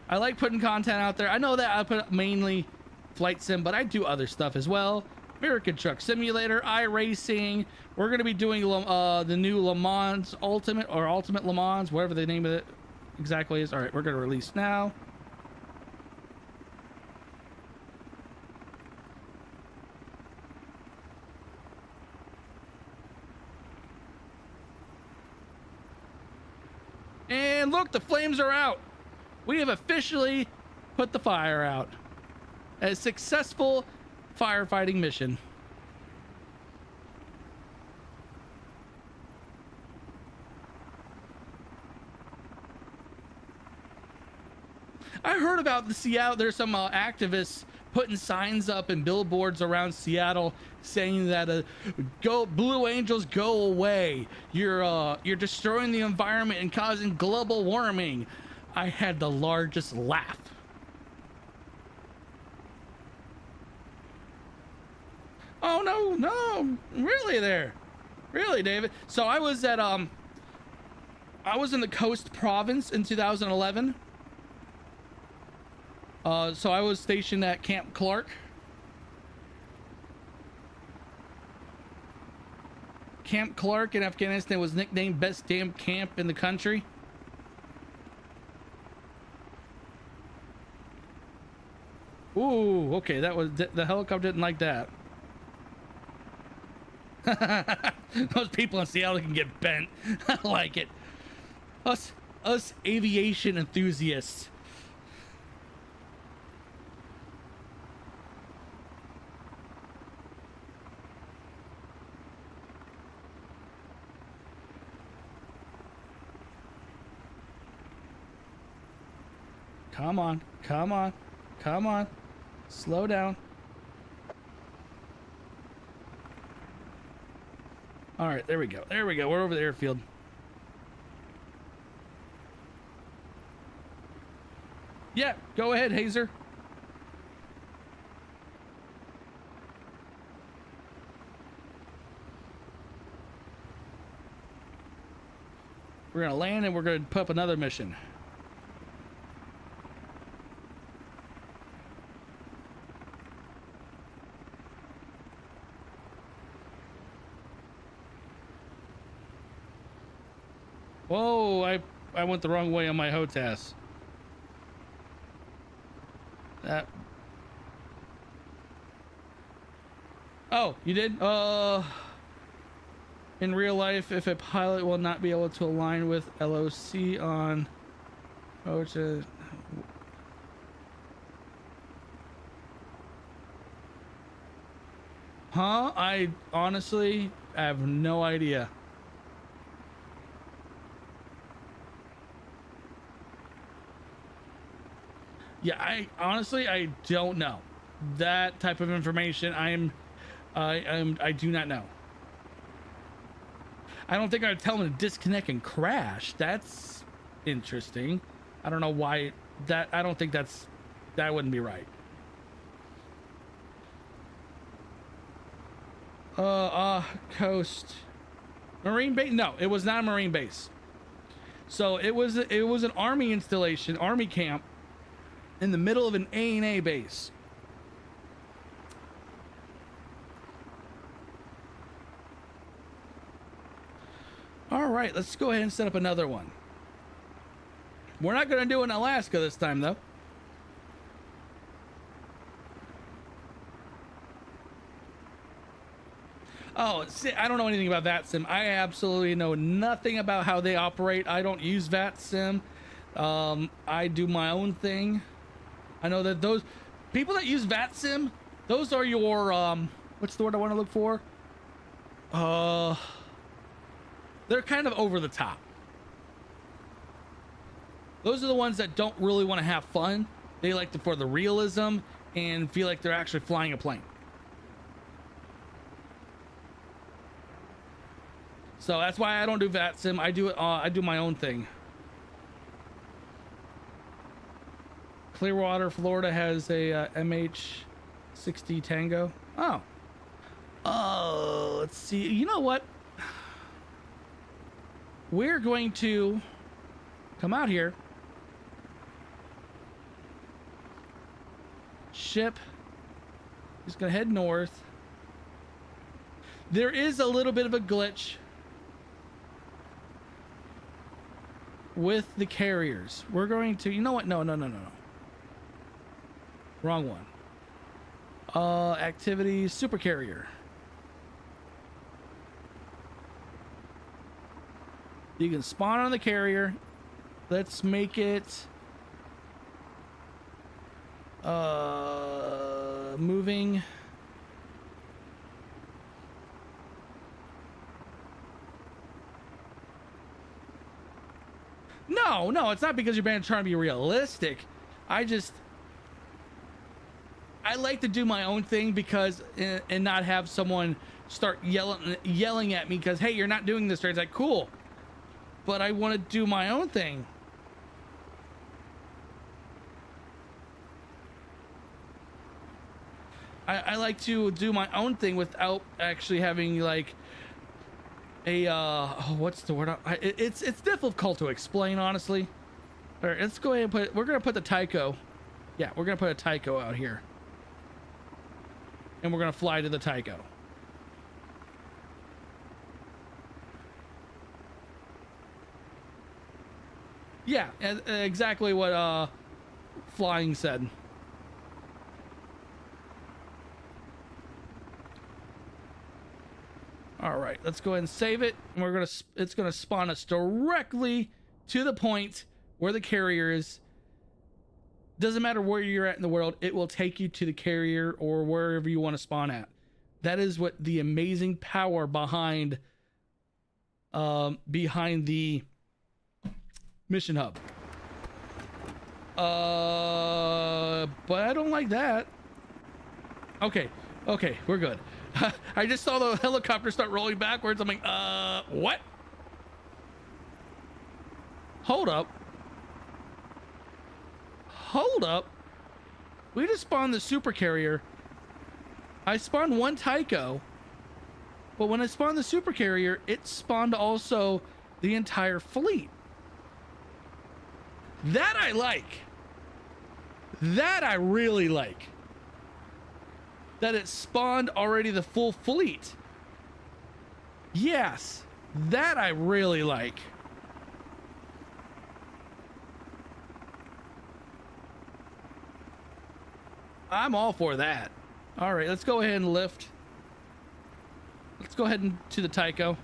I like putting content out there. I know that I put mainly flight sim, but I do other stuff as well. American Truck Simulator, iRacing. We're going to be doing the new Le Mans Ultimate, or Ultimate Le Mans, whatever the name of it exactly is. All right, we're going to release now. And look, the flames are out. We have officially put the fire out. A successful firefighting mission. I heard about the Seattle. There's some activists putting signs up and billboards around Seattle saying that go Blue Angels, go away. You're destroying the environment and causing global warming. I had the largest laugh. Oh no, really there? Really, David? So I was at I was in the Coast Province in 2011. So I was stationed at Camp Clark. Camp Clark in Afghanistan was nicknamed best damn camp in the country. Ooh, okay, that was the helicopter didn't like that. Those people in Seattle can get bent. I like it. Us aviation enthusiasts. Come on, come on, come on. Slow down. All right, there we go. There we go. We're over the airfield. Yeah, go ahead, Hazer. We're gonna land and we're gonna put up another mission. Whoa, I went the wrong way on my HOTAS. That. Oh, you did? In real life, if a pilot will not be able to align with LOC on HOTAS. Huh? I honestly have no idea. Yeah, I don't know that type of information. I do not know. I don't think I'd tell them to disconnect and crash. That's interesting. I don't know why that. I don't think that wouldn't be right. Coast Marine base. No, it was not a Marine base. So it was an Army installation, Army camp, in the middle of an A&A base. All right, let's go ahead and set up another one. We're not going to do it in Alaska this time, though. Oh, see, I don't know anything about VATSIM. I absolutely know nothing about how they operate. I don't use VATSIM. I do my own thing. I know that those people that use VATSIM, those are your, what's the word I want to look for? They're kind of over the top. Those are the ones that don't really want to have fun. They like for the realism and feel like they're actually flying a plane. So that's why I don't do VATSIM. I do it. I do my own thing. Clearwater, Florida has a MH-60 Tango. Oh, let's see. You know what? We're going to come out here. Ship. Just gonna head north. There is a little bit of a glitch with the carriers. We're going to, you know what? No. Wrong one. Activities, super carrier. You can spawn on the carrier. Let's make it moving. No, it's not because you're trying to be realistic. I I like to do my own thing because and not have someone start yelling at me because, hey, you're not doing this right. It's like, cool, but I want to do my own thing. I like to do my own thing without actually having like a what's the word? It's difficult to explain, honestly. All right, let's go ahead and we're gonna put the Tycho. Yeah, we're gonna put a Tycho out here, and we're gonna fly to the Tycho. Yeah, exactly what flying said. All right, let's go ahead and save it. And it's gonna spawn us directly to the point where the carrier is. Doesn't matter where you're at in the world, it will take you to the carrier or wherever you want to spawn at. That is what the amazing power behind the mission hub. But I don't like that. Okay, we're good. I just saw the helicopter start rolling backwards. I'm like, what? Hold up. We just spawned the super carrier. I spawned one Tycho, but when I spawned the super carrier, it spawned also the entire fleet. That I like. That I really like. That it spawned already the full fleet. Yes, that I really like. I'm all for that. All right, let's go ahead and lift. Let's go ahead and to the Tycho.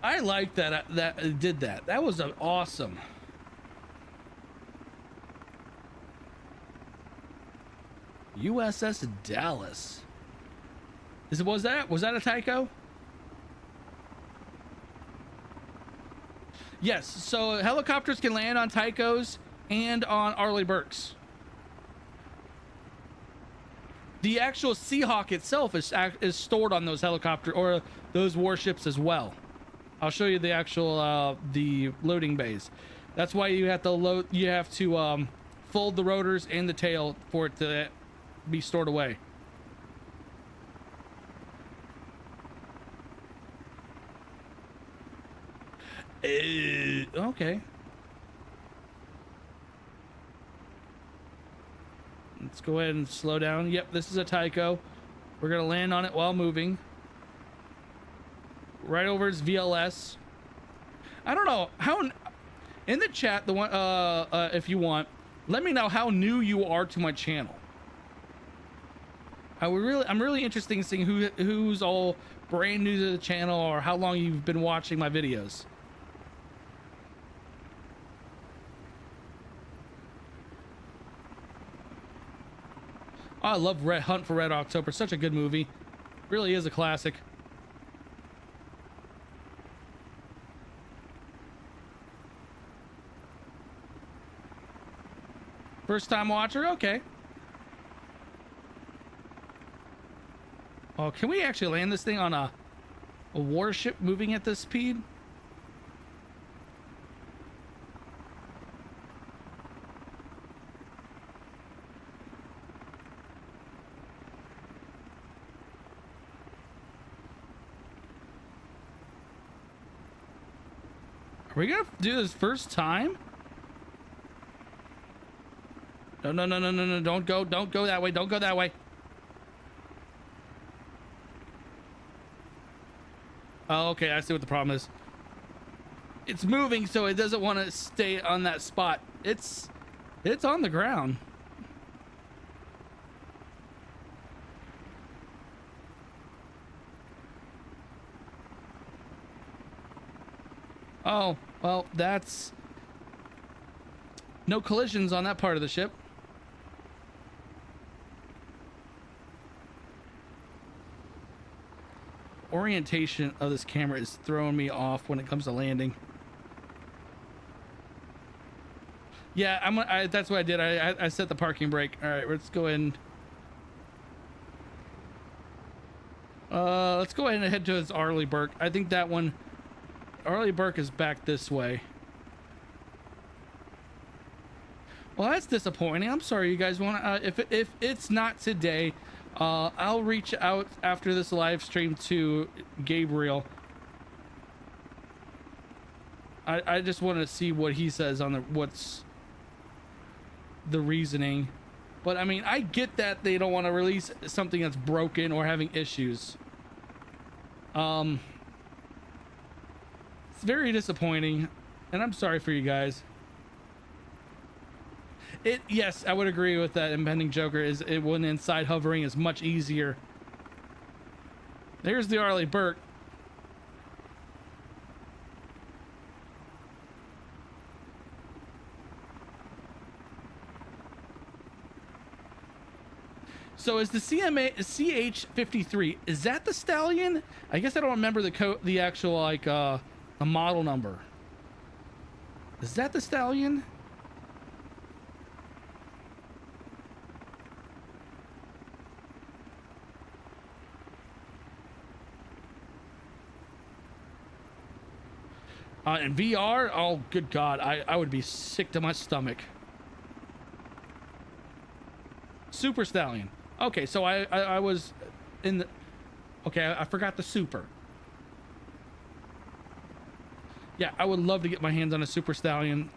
I like that it did that. That was awesome. USS Dallas. Was that a Tycho? Yes. So helicopters can land on Tychos and on Arleigh Burkes. The actual Seahawk itself is stored on those helicopter or those warships as well. I'll show you the actual the loading bays. That's why you have to load. You have to fold the rotors and the tail for it to be stored away. Okay. Let's go ahead and slow down. Yep, this is a Tycho. We're gonna land on it while moving. Right over its VLS. I don't know how. In the chat, the one if you want, let me know how new you are to my channel. I'm really interested in seeing who's all brand new to the channel or how long you've been watching my videos. Oh, I love Hunt for Red October. Such a good movie. Really is a classic. First time watcher? Okay. Oh, can we actually land this thing on a warship moving at this speed? Are we gonna do this first time? No, don't go that way. Don't go that way. Oh, okay, I see what the problem is. It's moving, so it doesn't want to stay on that spot. It's on the ground. Oh, well, that's no collisions on that part of the ship. orientation of this camera is throwing me off when it comes to landing. Yeah, that's what I did. I set the parking brake. All right, let's go ahead and let's go ahead and head to his Arleigh Burke. I think that one, Arleigh Burke, is back this way. Well, that's disappointing. I'm sorry, you guys want if it's not today, I'll reach out after this live stream to Gabriel. I just want to see what he says on what's the reasoning. But I mean, I get that they don't want to release something that's broken or having issues. It's very disappointing, and I'm sorry for you guys. Yes, I would agree with that. Impending Joker when inside hovering is much easier. There's the Arleigh Burke. So is the CH-53, is that the Stallion? I guess I don't remember the actual like the model number. Is that the Stallion? In VR, oh good God, I would be sick to my stomach. Super Stallion. Okay, so I was in the, okay, I forgot the Super. Yeah, I would love to get my hands on a Super Stallion.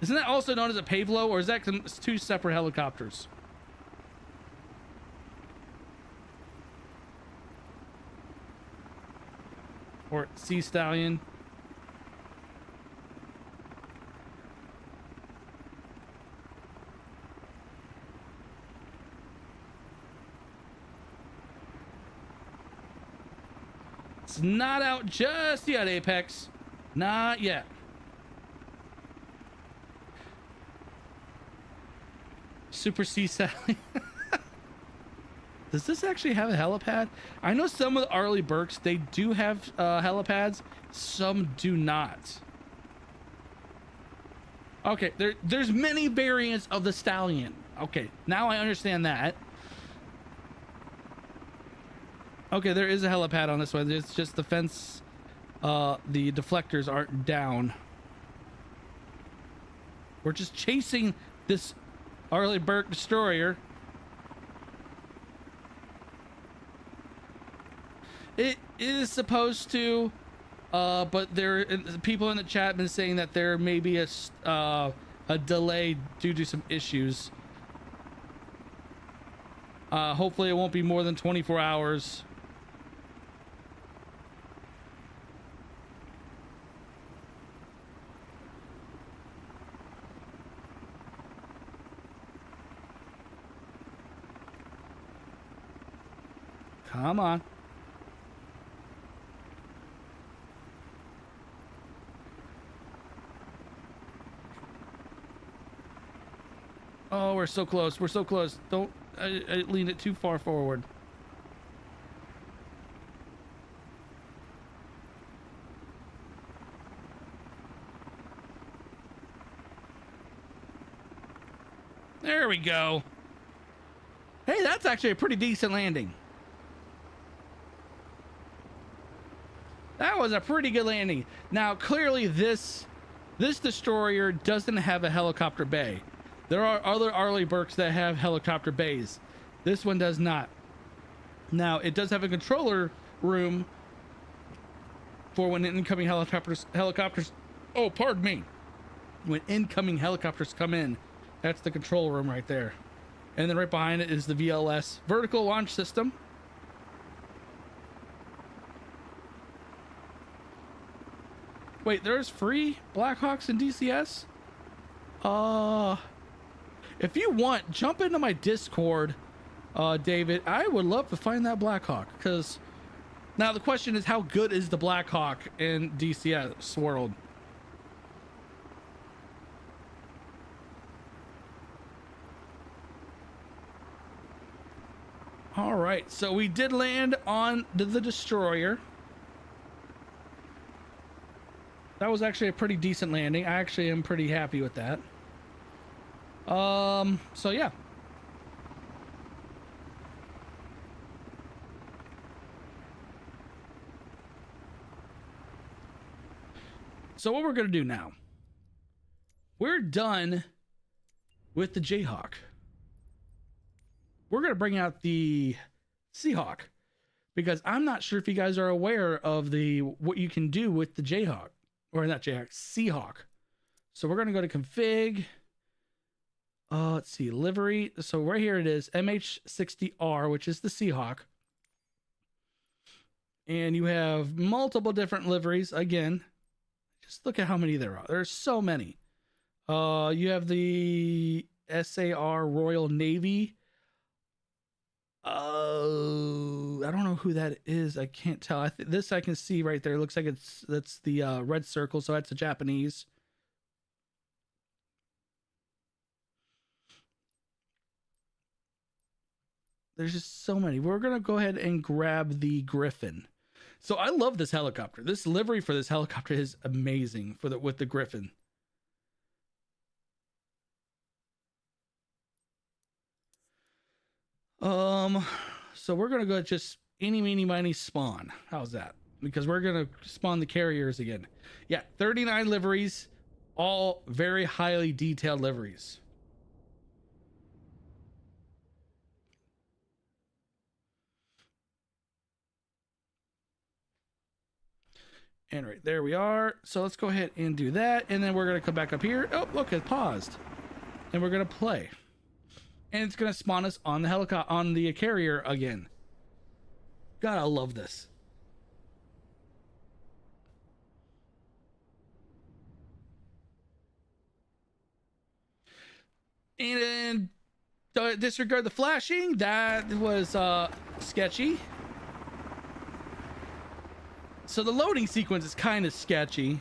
Isn't that also known as a Pavlo, or is that two separate helicopters? Or Sea Stallion? It's not out just yet, Apex. Not yet. Super Sea Sally. Does this actually have a helipad? I know some of the Arleigh Burkes, they do have helipads. Some do not. Okay, there's many variants of the Stallion. Okay, now I understand that. Okay, there is a helipad on this one. It's just the fence, the deflectors aren't down. We're just chasing this Arleigh Burke destroyer. It is supposed to, but people in the chat have been saying that there may be a delay due to some issues. Hopefully it won't be more than 24 hours. Come on. Oh, we're so close. We're so close. Don't lean it too far forward. There we go. Hey, that's actually a pretty decent landing. That was a pretty good landing. Now, clearly this destroyer doesn't have a helicopter bay. There are other Arleigh Burkes that have helicopter bays. This one does not. Now, it does have a controller room for when incoming helicopters, oh, pardon me. When incoming helicopters come in, that's the control room right there. And then right behind it is the VLS, vertical launch system. Wait, there's free Blackhawks in DCS? If you want, jump into my Discord, David. I would love to find that Blackhawk, because now the question is, how good is the Blackhawk in DCS world? All right, so we did land on the destroyer. That was actually a pretty decent landing. I actually am pretty happy with that. So yeah. So what we're going to do now, we're done with the Jayhawk. We're going to bring out the Seahawk because I'm not sure if you guys are aware of what you can do with the Jayhawk, or not Jayhawk, Seahawk. So we're going to go to config. Let's see, livery. So right here it is, MH-60R, which is the Seahawk. And you have multiple different liveries. Again, just look at how many there are. There's so many. You have the SAR Royal Navy. I don't know who that is. I can't tell. This I can see right there. It looks like that's the red circle, so that's a Japanese. There's just so many. We're gonna go ahead and grab the Griffin. So I love this helicopter. This livery for this helicopter is amazing with the Griffin. So we're gonna go just eeny, meeny, miny spawn. How's that? Because we're gonna spawn the carriers again. Yeah, 39 liveries, all very highly detailed liveries. And right there we are. So let's go ahead and do that. And then we're going to come back up here. Oh, look, it paused. And we're going to play. And it's going to spawn us on the helicopter, on the carrier again. God, I love this. And disregard the flashing. That was sketchy. So the loading sequence is kind of sketchy.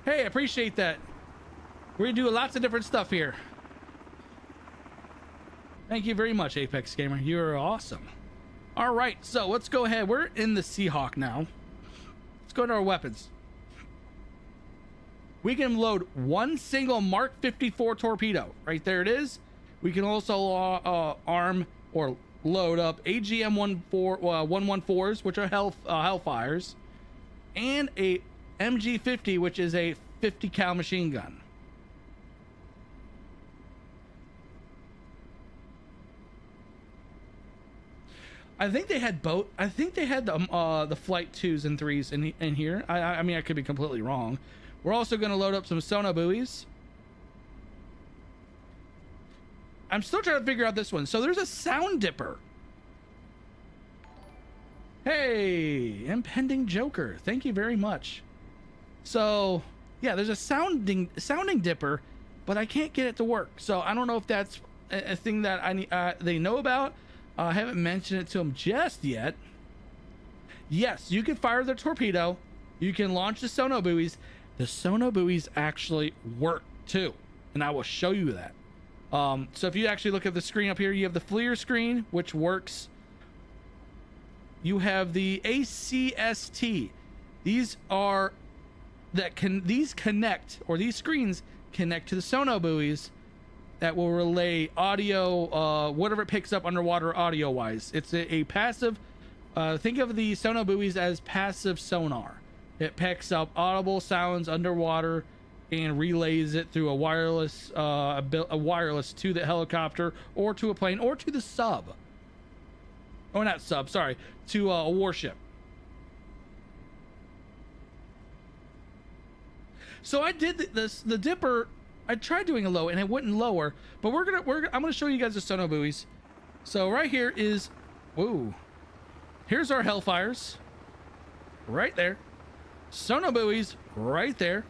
Hey, I appreciate that. We're doing lots of different stuff here. Thank you very much, Apex Gamer. You're awesome. All right, so let's go ahead. We're in the Seahawk now. Let's go to our weapons. We can load one single Mark 54 torpedo. Right there it is. We can also arm or load up AGM 114s, which are Hellfires, and a MG-50, which is a 50 cal machine gun. I think they had both. I think they had the Flight 2s and 3s in here. I mean, I could be completely wrong. We're also going to load up some sonar buoys. I'm still trying to figure out this one. So there's a sound dipper. Hey, impending Joker. Thank you very much. So yeah, there's a sounding dipper, but I can't get it to work. So I don't know if that's a thing that they know about. I haven't mentioned it to them just yet. Yes, you can fire the torpedo. You can launch the sonar buoys. The sonar buoys actually work too, and I will show you that. So if you actually look at the screen up here, you have the FLIR screen, which works. You have the ACST. These connect, or these screens connect to the sonar buoys that will relay audio, whatever it picks up underwater audio wise. It's a passive, think of the sonar buoys as passive sonar. It picks up audible sounds underwater and relays it through a wireless to the helicopter or to a plane or to the sub. Oh, not sub, sorry, to a warship. So I did the dipper. I tried doing a low and it wouldn't lower, but I'm gonna show you guys the sonar buoys. So right here is, whoa, here's our Hellfires, right there. Sonar buoys right there.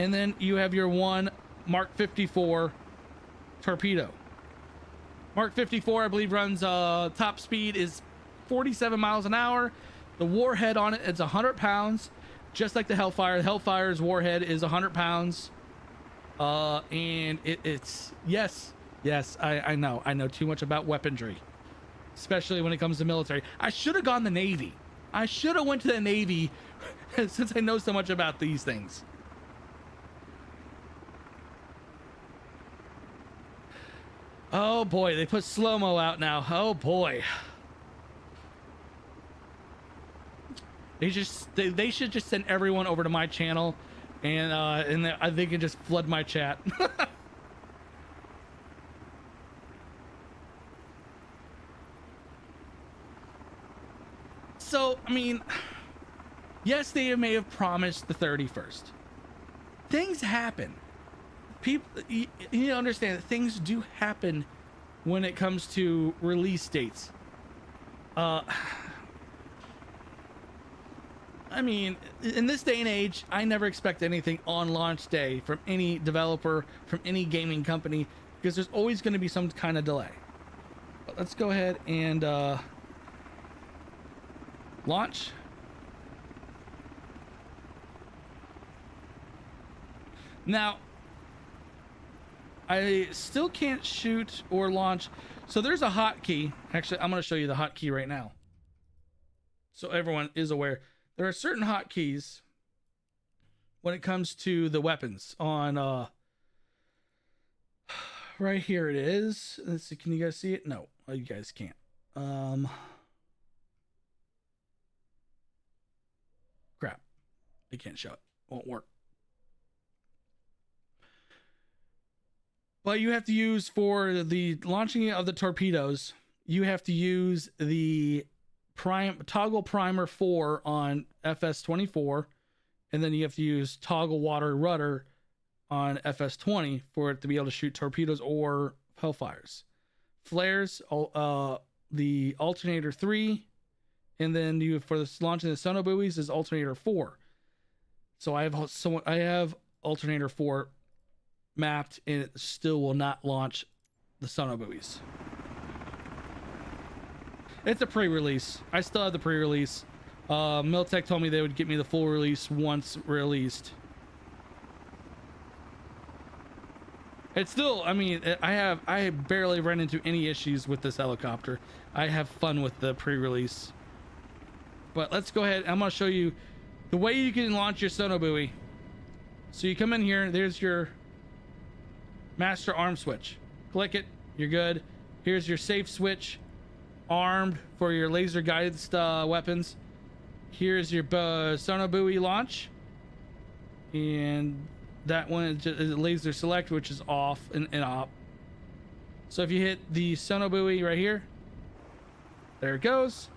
And then you have your one Mark 54 torpedo. Mark 54, I believe, runs top speed is 47 miles an hour. The warhead on it is 100 pounds, just like the Hellfire. The Hellfire's warhead is 100 pounds. And it's yes, I know too much about weaponry, especially when it comes to military. I should have gone the Navy. I should have went to the Navy since I know so much about these things. Oh boy, they put slow-mo out now. Oh boy. They should just send everyone over to my channel, and they can just flood my chat. So, I mean, yes, they may have promised the 31st. Things happen. People, you understand that things do happen when it comes to release dates. I mean, in this day and age, I never expect anything on launch day from any developer, from any gaming company, because there's always going to be some kind of delay. But let's go ahead and launch. Now, I still can't shoot or launch. So there's a hotkey. Actually, I'm going to show you the hotkey right now, so everyone is aware. There are certain hotkeys when it comes to the weapons on right here it is. Let's see, can you guys see it? No, you guys can't. Crap. I can't show it. Won't work. But you have to use, for the launching of the torpedoes, you have to use the toggle primer 4 on FS24, and then you have to use toggle water rudder on FS20 for it to be able to shoot torpedoes or hellfires. Flares, the alternator 3, and then you, for this launching the sono buoys, is alternator 4. So I have alternator 4 mapped, and it still will not launch the sono buoys. It's a pre-release. I still have the pre-release. Miltech told me they would get me the full release once released. It's still, I mean, I barely ran into any issues with this helicopter. I have fun with the pre-release. But let's go ahead. I'm going to show you the way you can launch your sono buoy. So you come in here. There's your master arm switch. Click it. You're good. Here's your safe switch. Armed for your laser guided weapons. Here's your sono buoy launch, and that one is laser select, which is off and op. So if you hit the sono buoy right here, there it goes.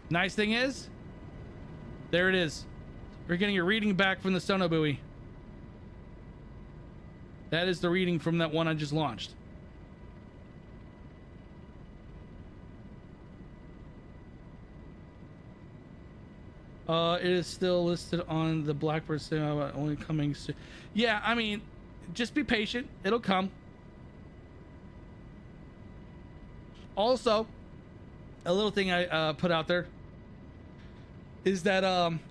Nice thing is, there it is. We're getting a reading back from the sono buoy. That is the reading from that one I just launched. It is still listed on the Blackbird Simulation, only coming soon. Yeah, I mean, just be patient. It'll come. Also, a little thing I put out there is that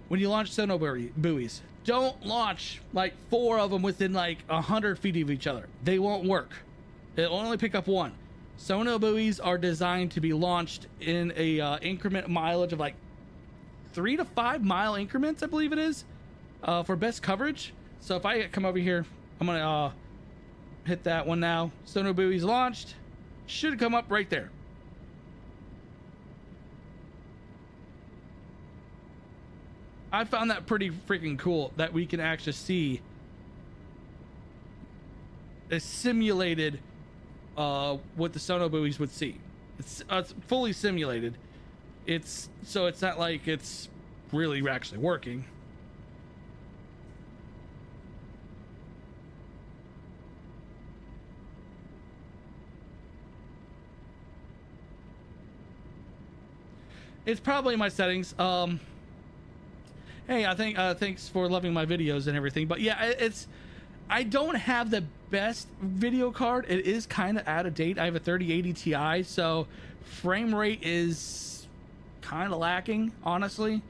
when you launch sono buoys, don't launch like 4 of them within like 100 feet of each other. They won't work. It'll only pick up one. Sono buoys are designed to be launched in a increment mileage of like 3 to 5 mile increments, I believe it is, for best coverage. So if I come over here, I'm gonna hit that one now. Sono buoys launched. Should come up right there. I found that pretty freaking cool that we can actually see a simulated what the sono buoys would see. It's fully simulated. So it's not like it's really actually working. It's probably my settings. Hey, I think thanks for loving my videos and everything. But yeah, I don't have the best video card. It is kind of out of date. I have a 3080 Ti, so frame rate is kind of lacking, honestly.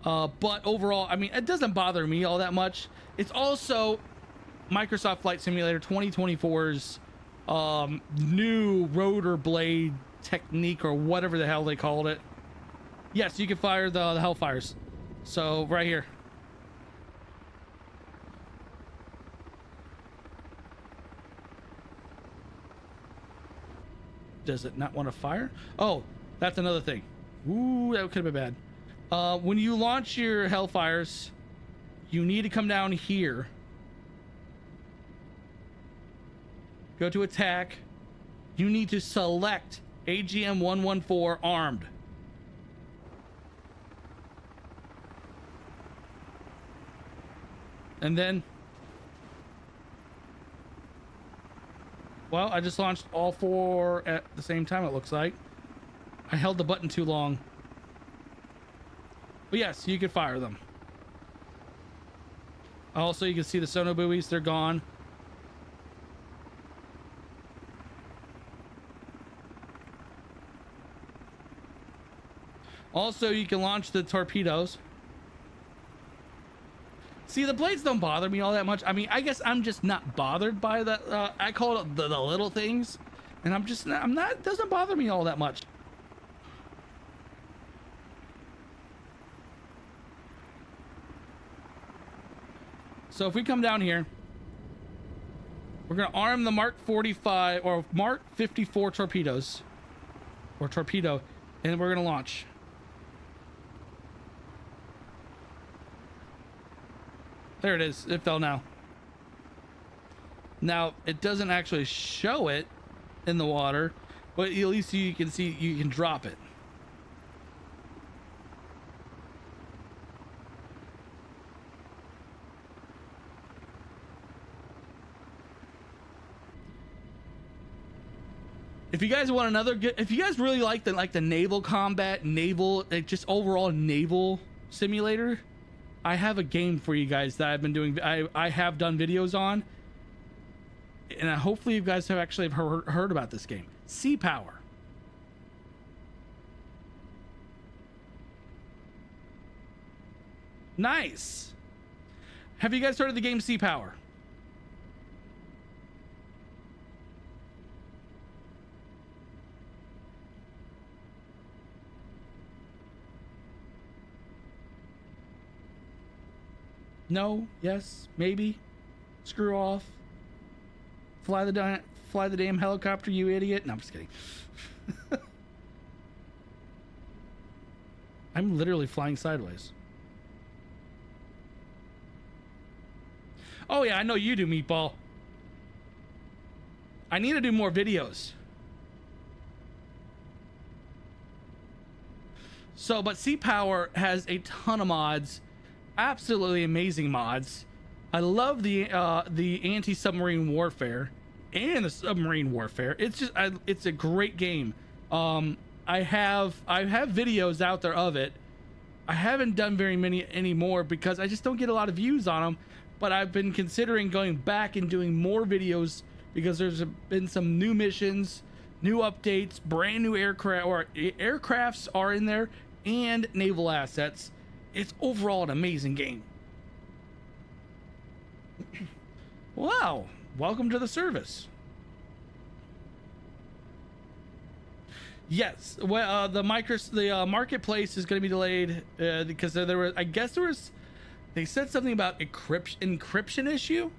But overall, I mean, it doesn't bother me all that much. It's also Microsoft Flight Simulator 2024's new rotor blade technique, or whatever the hell they called it. Yes, you can fire the Hellfires. So right here. Does it not want to fire? Oh, that's another thing. Ooh, that could have been bad. When you launch your Hellfires, you need to come down here. Go to attack. You need to select AGM 114 armed. And then, well, I just launched all 4 at the same time, it looks like. I held the button too long. But yes, you can fire them. Also, you can see the sono buoys, they're gone. Also, you can launch the torpedoes. See, the blades don't bother me all that much. I mean, I guess I'm just not bothered by the, I call it the little things. And I'm not, it doesn't bother me all that much. So if we come down here, we're going to arm the Mark 45 or Mark 54 torpedoes, or torpedo, and we're going to launch. There it is. It fell now. Now, it doesn't actually show it in the water, but at least you can see, you can drop it. If you guys want another good, if you guys really like the naval combat, just overall naval simulator, I have a game for you guys that I've been doing. I have done videos on, and hopefully you guys have actually heard about this game. Sea Power. Nice. Have you guys heard of the game Sea Power? No, yes, maybe. Screw off. Fly the damn helicopter, you idiot. No, I'm just kidding. I'm literally flying sideways. Oh yeah, I know you do, Meatball. I need to do more videos. So, but Sea Power has a ton of mods. Absolutely amazing mods. I love the anti-submarine warfare and the submarine warfare. It's just it's a great game. I have videos out there of it. I haven't done very many anymore because I just don't get a lot of views on them, but I've been considering going back and doing more videos because there's been some new missions, new updates, brand new aircrafts are in there, and naval assets. It's overall an amazing game. Wow, welcome to the service. Yes, well, the marketplace is going to be delayed because they said something about encryption issue,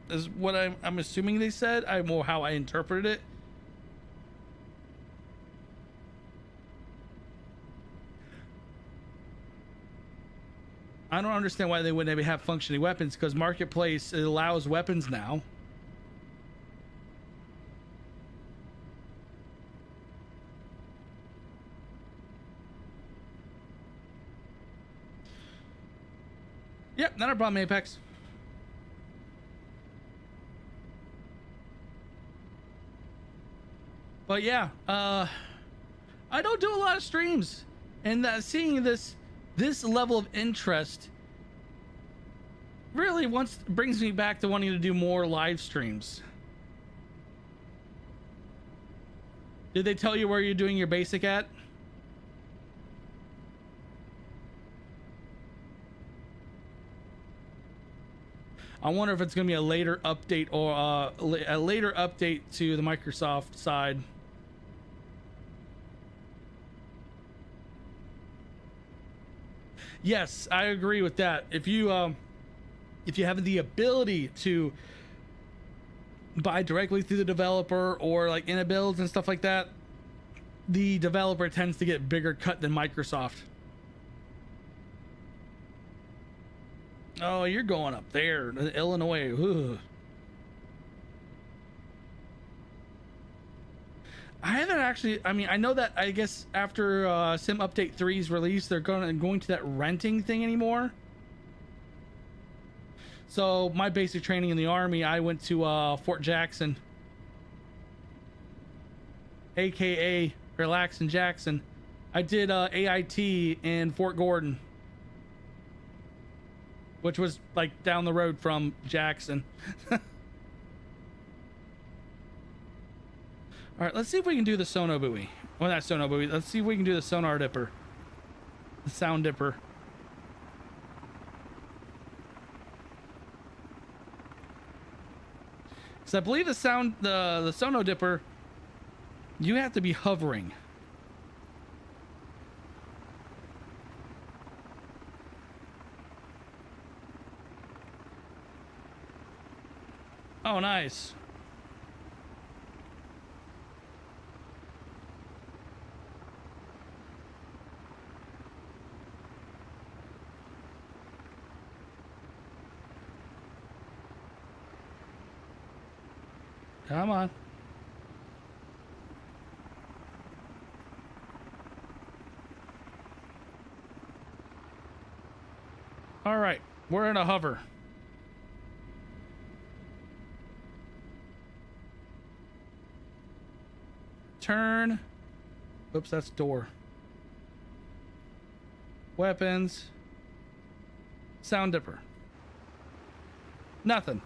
is what I'm assuming they said. How I interpreted it. I don't understand why they wouldn't have functioning weapons, because marketplace, it allows weapons now. Yep, not a problem, Apex. But yeah, I don't do a lot of streams, and seeing this level of interest really brings me back to wanting to do more live streams. Did they tell you where you're doing your basic at? I wonder if it's going to be a later update or a later update to the Microsoft side. Yes, I agree with that. If you have the ability to buy directly through the developer or like in a builds and stuff like that, the developer tends to get bigger cut than Microsoft. Oh, you're going up there, Illinois. Ugh. I haven't actually. I mean, I know that. I guess after Sim Update 3's release, they're going to that renting thing anymore. So my basic training in the Army, I went to Fort Jackson, aka Relaxin' Jackson. I did AIT in Fort Gordon, which was like down the road from Jackson. All right, let's see if we can do the sono buoy. Well, not sono buoy. Let's see if we can do the sonar dipper, the sound dipper. Because I believe the sono dipper, you have to be hovering. Oh, nice. Come on. All right, we're in a hover. Turn. Oops, that's door. Weapons. Sound dipper. Nothing.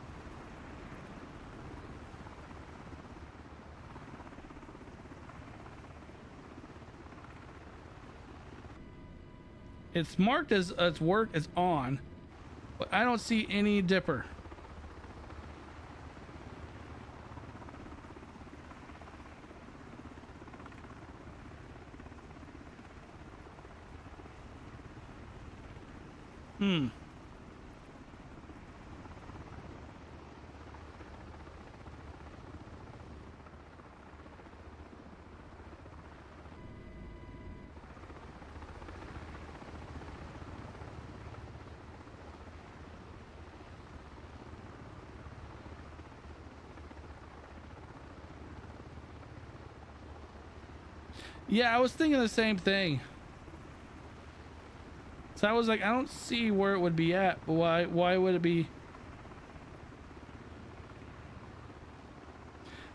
It's marked as its work is on, but I don't see any dipper. Yeah, I was thinking the same thing. So I was like, I don't see where it would be at, but why would it be?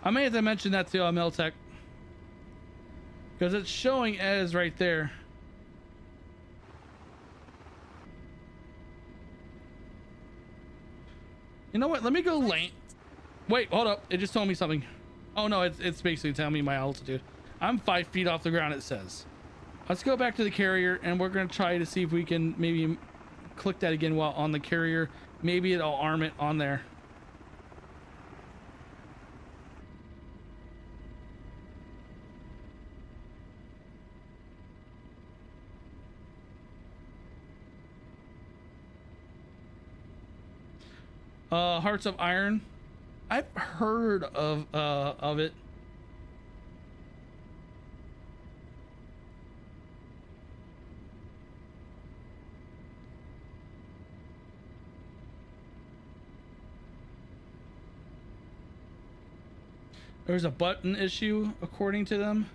I may have to mention that to Miltech, because it's showing as right there. You know what? Let me go lane. Wait, hold up. It just told me something. Oh no, it's basically telling me my altitude. I'm 5 feet off the ground, it says. Let's go back to the carrier, and we're going to try to see if we can maybe click that again while on the carrier. Maybe it'll arm it on there. Hearts of Iron. I've heard of it. There's a button issue, according to them.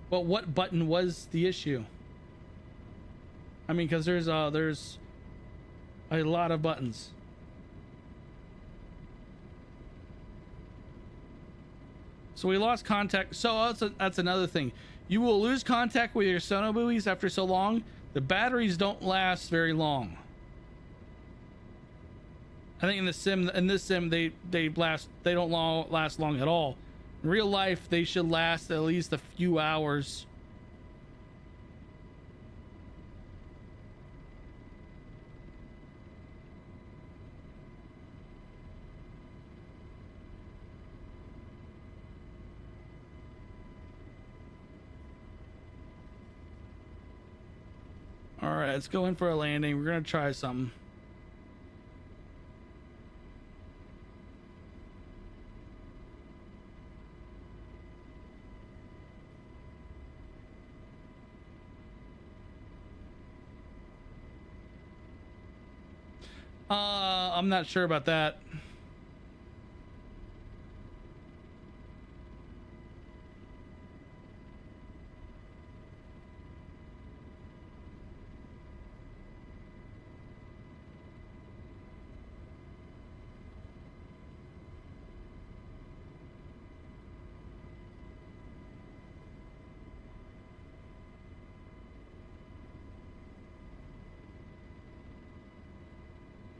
Well, what button was the issue? I mean, because there's a lot of buttons. So we lost contact. So that's another thing. You will lose contact with your sono buoys after so long. The batteries don't last very long. I think in this sim they don't last long at all. In real life, they should last at least a few hours. All right, let's go in for a landing. We're gonna try something. I'm not sure about that.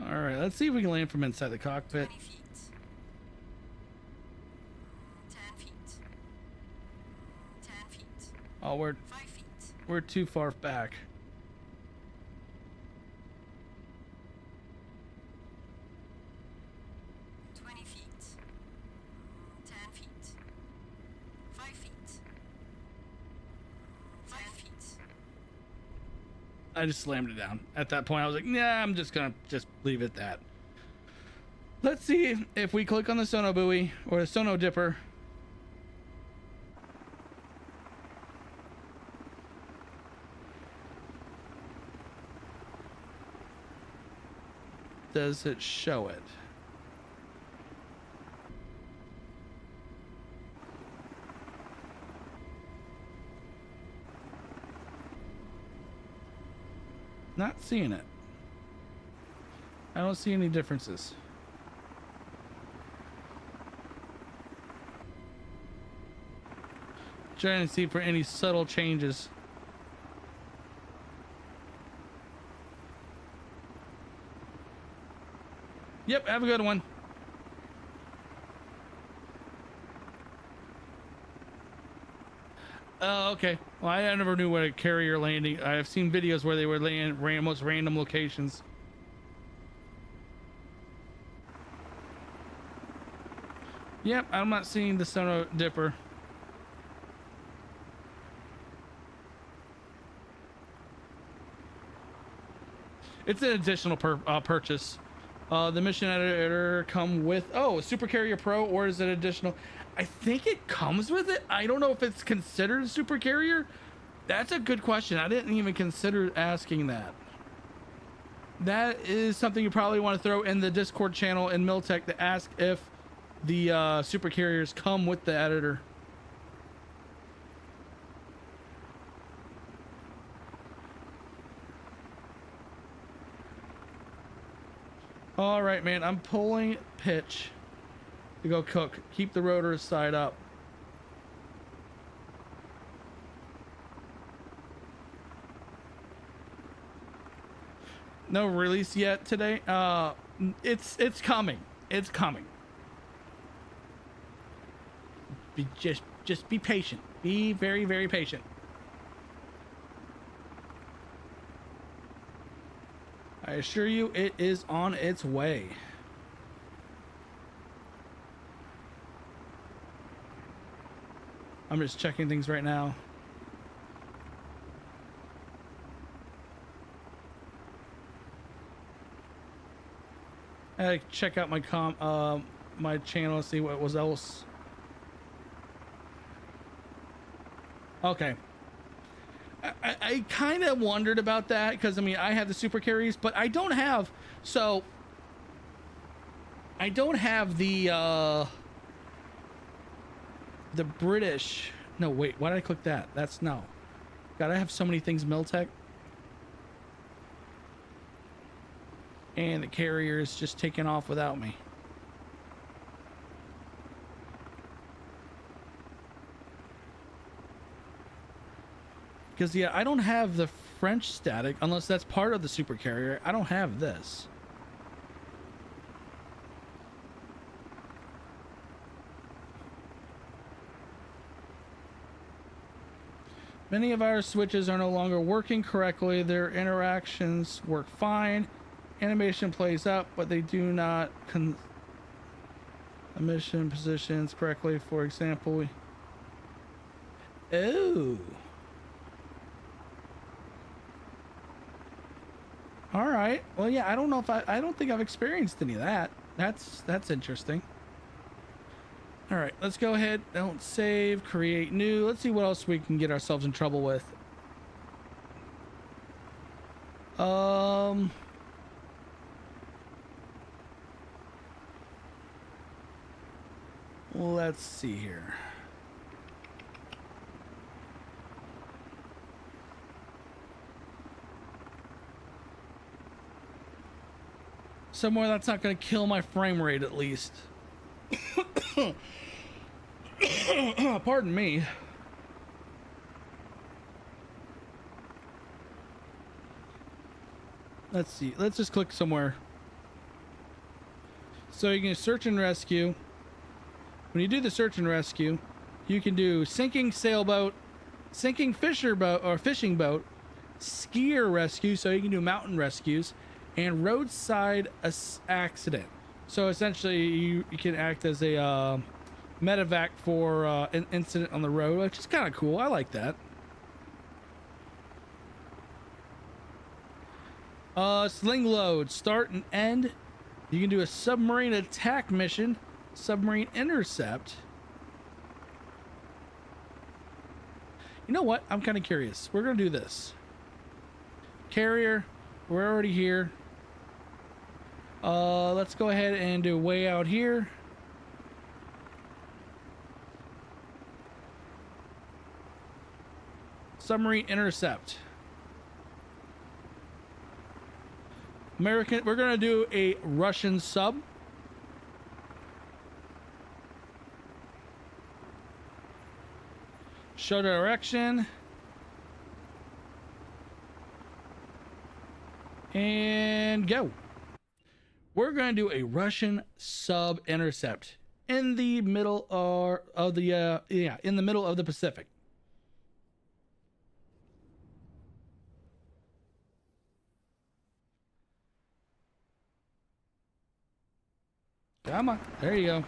All right, let's see if we can land from inside the cockpit. 20 feet. 10 feet. 10 feet. Oh, 5 feet. we're too far back. 20 feet. 10 feet. 5 feet. 5 feet. I just slammed it down. At that point, I was like, nah, I'm just gonna leave it at that. Let's see if we click on the sono buoy or the sono dipper. Does it show it? Not seeing it. I don't see any differences. Trying to see for any subtle changes. Yep, have a good one. Oh, okay. Well, I never knew what a carrier landing. I've seen videos where they were land most random locations. Yep, I'm not seeing the sono dipper. It's an additional purchase. The mission editor come with Super Carrier Pro, or is it additional? I think it comes with it. I don't know if it's considered Super Carrier. That's a good question. I didn't even consider asking that. That is something you probably want to throw in the Discord channel in Miltech to ask if the Super Carriers come with the editor. All right, man, I'm pulling pitch to go cook. Keep the rotors side up. No release yet today. It's coming. It's coming. Just be patient. Be very, very patient. I assure you, it is on its way. I'm just checking things right now. I check out my my channel, see what was else. Okay. I kind of wondered about that because I mean I have the super carries, but I don't have the British. No, wait, why did I click that? That's no. God, I have so many things Miltech. And the carrier is just taking off without me. Because yeah, I don't have the French static unless that's part of the super carrier. I don't have this. Many of our switches are no longer working correctly. Their interactions work fine. Animation plays up, but they do not emission positions correctly. For example, oh. All right. Well, yeah, I don't know if I don't think I've experienced any of that. That's interesting. All right, let's go ahead. Don't save, create new. Let's see what else we can get ourselves in trouble with. Let's see here. Somewhere that's not going to kill my frame rate, at least. Pardon me. Let's see. Let's just click somewhere. So you can search and rescue. When you do the search and rescue, you can do sinking sailboat, sinking fisher boat or fishing boat, skier rescue, so you can do mountain rescues, and roadside accident. So essentially you can act as a medevac for an incident on the road, which is kind of cool. I like that. Sling load, start and end. You can do a submarine attack mission, submarine intercept. You know what? I'm kind of curious. We're going to do this. Carrier, we're already here. Let's go ahead and do way out here. Submarine intercept. American, we're gonna do a Russian sub. Show direction. And go. We're gonna do a Russian sub intercept in the middle of the in the middle of the Pacific. Come on. There you go.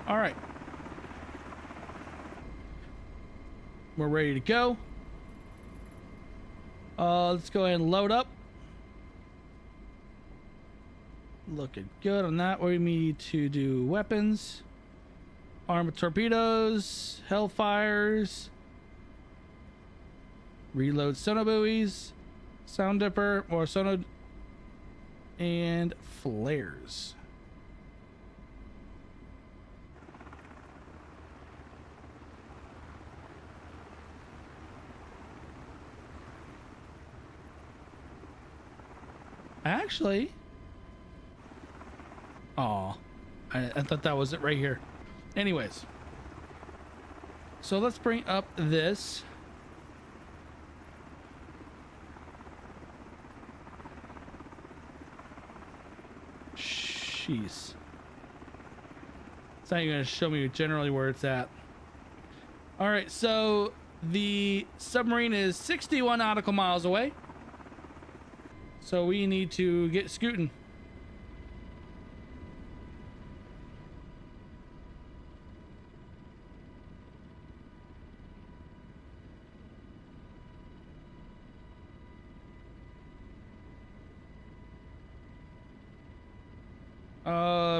All right. We're ready to go. Let's go ahead and load up. Looking good on that. We need to do weapons. Armored torpedoes. Hellfires. Reload sonobuoys. Sound dipper or sono. And flares. Actually, oh, I thought that was it right here. Anyways, so let's bring up this. Jeez. It's not even going to show me generally where it's at. All right, so the submarine is 61 nautical miles away. So we need to get scooting.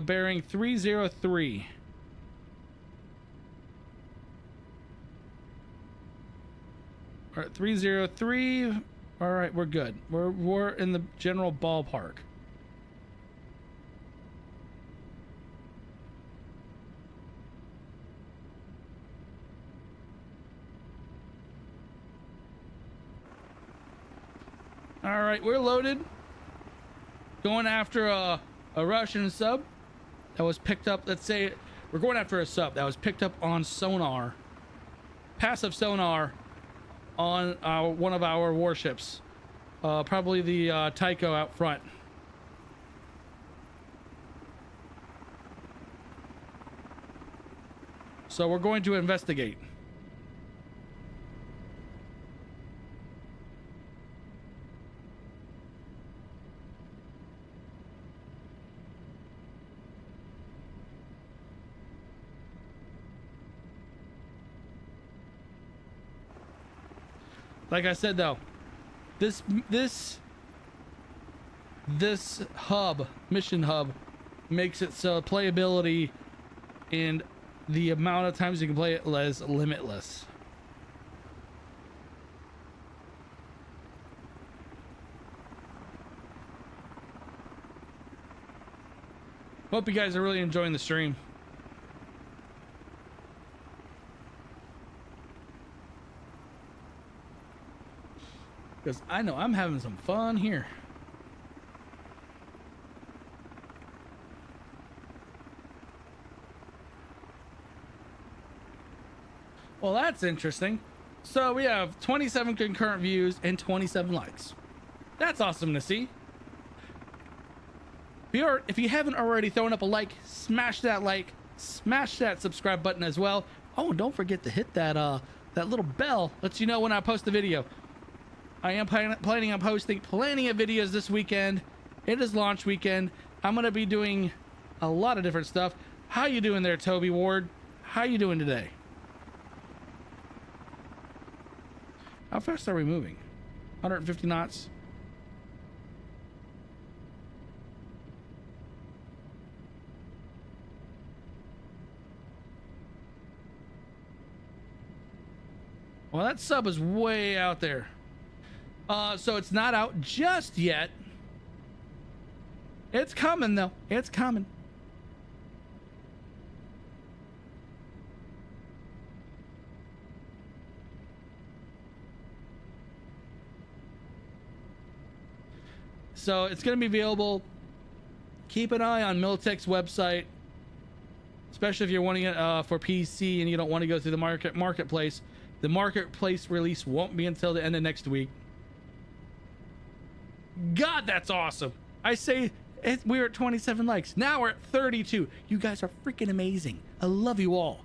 Bearing 303. All right, 303. All right, we're good. We're in the general ballpark. All right, we're loaded. Going after a Russian sub that was picked up. Let's say we're going after a sub that was picked up on sonar, passive sonar, on one of our warships, probably the Tycho out front. So we're going to investigate. Like I said, though, this this hub, mission hub, makes it so playability and the amount of times you can play it is limitless. Hope you guys are really enjoying the stream. Because I know I'm having some fun here. Well, that's interesting. So we have 27 concurrent views and 27 likes. That's awesome to see. If you haven't already thrown up a like, smash that subscribe button as well. Oh, and don't forget to hit that that little bell. Lets you know when I post a video. I am planning on posting plenty of videos this weekend. It is launch weekend. I'm gonna be doing a lot of different stuff. How you doing there, Toby Ward? How you doing today? How fast are we moving? 150 knots. Well, that sub is way out there. So it's not out just yet. It's coming though. It's coming. So it's going to be available. Keep an eye on Miltech's website, especially if you're wanting it for PC and you don't want to go through the marketplace. The marketplace release won't be until the end of next week. God, that's awesome. I say we're at 27 likes. Now we're at 32. You guys are freaking amazing. I love you all.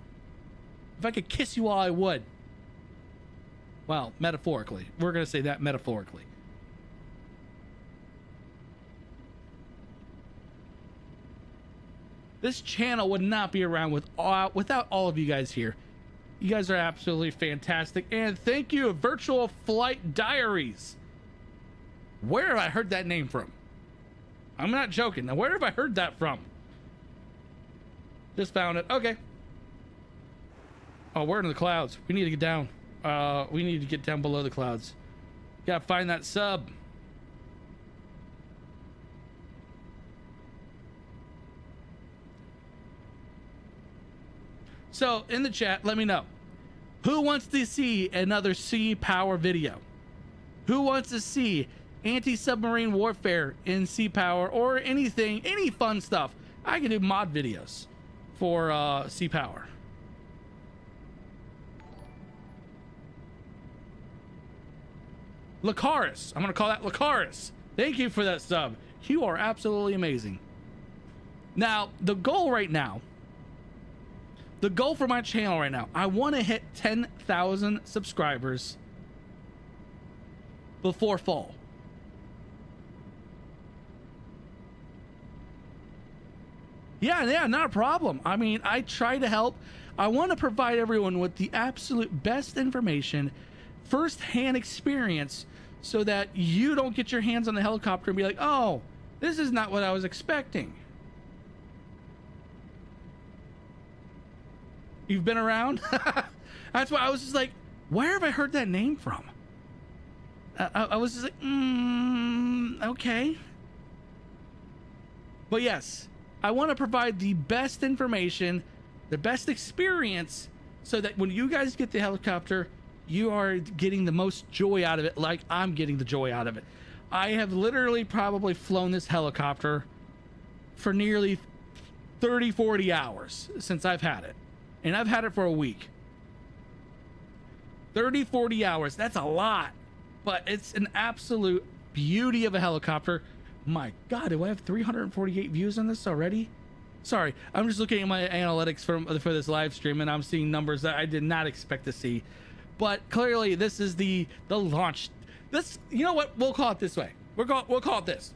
If I could kiss you all, I would. Well, metaphorically. We're going to say that metaphorically. This channel would not be around without all of you guys here. You guys are absolutely fantastic. And thank you, Virtual Flight Diaries. Where have I heard that name from? I'm not joking. Now, where have I heard that from? Just found it. Okay. Oh, we're in the clouds. We need to get down. We need to get down below the clouds. Gotta find that sub. So in the chat, let me know. Who wants to see another sea power video? Who wants to see anti-submarine warfare in sea power or anything, any fun stuff? I can do mod videos for sea power. Lacaris. I'm going to call that Lacaris. Thank you for that sub. You are absolutely amazing. Now, the goal right now, the goal for my channel right now, I want to hit 10,000 subscribers before fall. Yeah, not a problem. I mean, I try to help. I want to provide everyone with the absolute best information, first-hand experience, so that you don't get your hands on the helicopter and be like, oh, this is not what I was expecting. You've been around? That's why I was just like, where have I heard that name from? I was just like, okay. But yes, I want to provide the best information, the best experience, so that when you guys get the helicopter, you are getting the most joy out of it, like I'm getting the joy out of it. I have literally probably flown this helicopter for nearly 30, 40 hours since I've had it. And I've had it for a week. 30, 40 hours. That's a lot. But it's an absolute beauty of a helicopter. My God, do I have 348 views on this already? Sorry, I'm just looking at my analytics for this live stream, and I'm seeing numbers that I did not expect to see. But clearly, this is the launch. This, you know what? We'll call it this way. We'll call it this.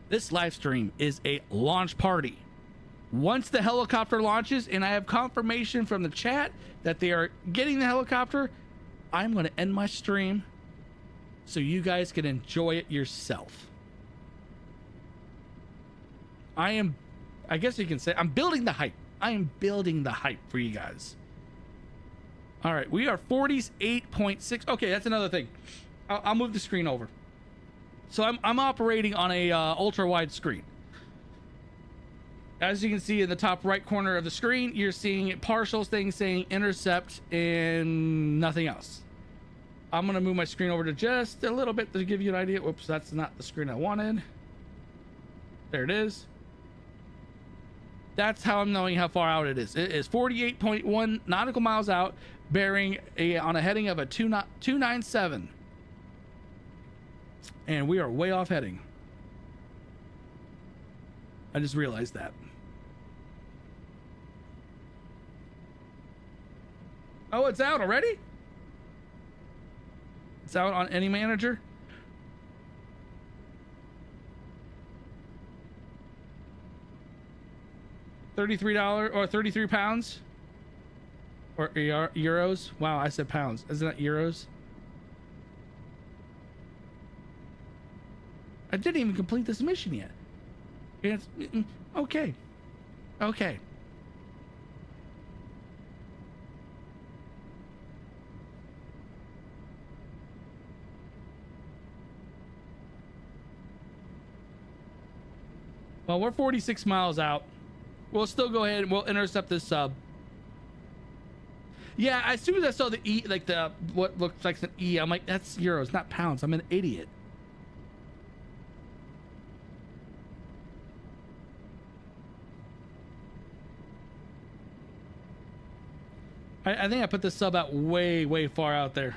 This live stream is a launch party. Once the helicopter launches and I have confirmation from the chat that they are getting the helicopter, I'm going to end my stream so you guys can enjoy it yourself. I guess you can say I'm building the hype. I am building the hype for you guys. All right, we are 48.6. Okay, that's another thing. I'll move the screen over. So I'm operating on a ultra wide screen. As you can see in the top right corner of the screen, you're seeing partial things saying intercept and nothing else. I'm gonna move my screen over to just a little bit to give you an idea. Whoops, that's not the screen I wanted. There it is. That's how I'm knowing how far out it is. It is 48.1 nautical miles out, bearing on a heading of a 297. And we are way off heading. I just realized that. Oh, it's out already? It's out on any manager? $33 or 33 pounds? Or euros? Wow, I said pounds. Isn't that euros? I didn't even complete this mission yet. It's, okay. Okay. Well, we're 46 miles out. We'll still go ahead and we'll intercept this sub. Yeah, as soon as I saw the E, like the what looks like an E, I'm like, that's euros, not pounds. I'm an idiot. I think I put this sub out way far out there.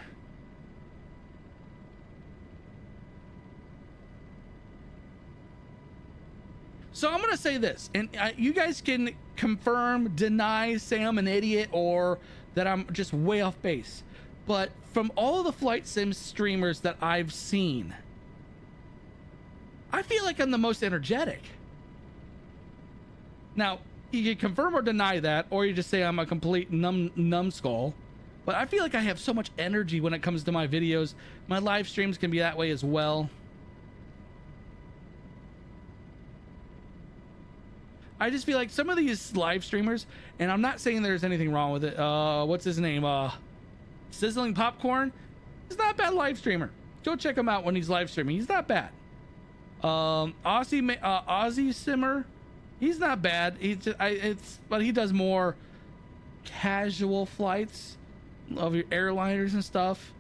So I'm gonna say this, and you guys can confirm, deny, say I'm an idiot, or that I'm just way off base. But from all the flight sim streamers that I've seen, I feel like I'm the most energetic. Now, you can confirm or deny that, or you just say I'm a complete numbskull. But I feel like I have so much energy when it comes to my videos. My live streams can be that way as well. I just feel like some of these live streamers, and I'm not saying there's anything wrong with it. What's his name? Sizzling Popcorn. He's not a bad live streamer. Go check him out when he's live streaming. He's not bad. Aussie Simmer. He's not bad. But he does more casual flights of your airliners and stuff.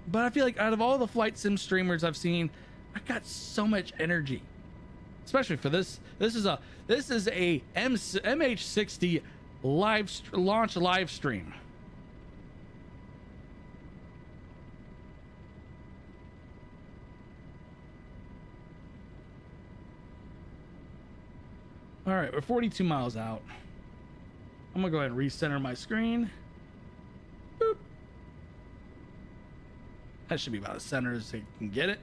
But I feel like out of all the flight sim streamers I've seen, I got so much energy. Especially for this. This is a MH-60 launch live stream. All right, we're 42 miles out. I'm gonna go ahead and recenter my screen. Boop. That should be about as center as I can get it.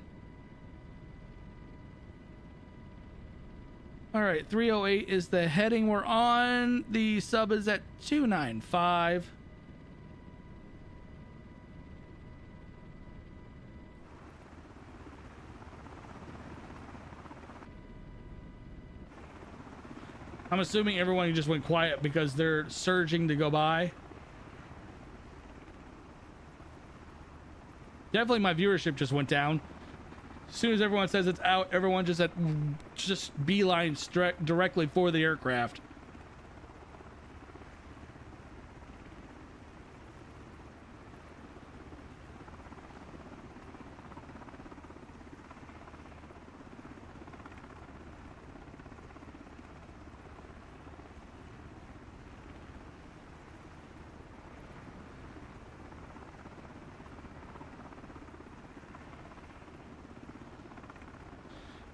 All right, 308 is the heading we're on. The sub is at 295. I'm assuming everyone just went quiet because they're surging to go by. Definitely my viewership just went down. As soon as everyone says it's out, everyone just beelines directly for the aircraft.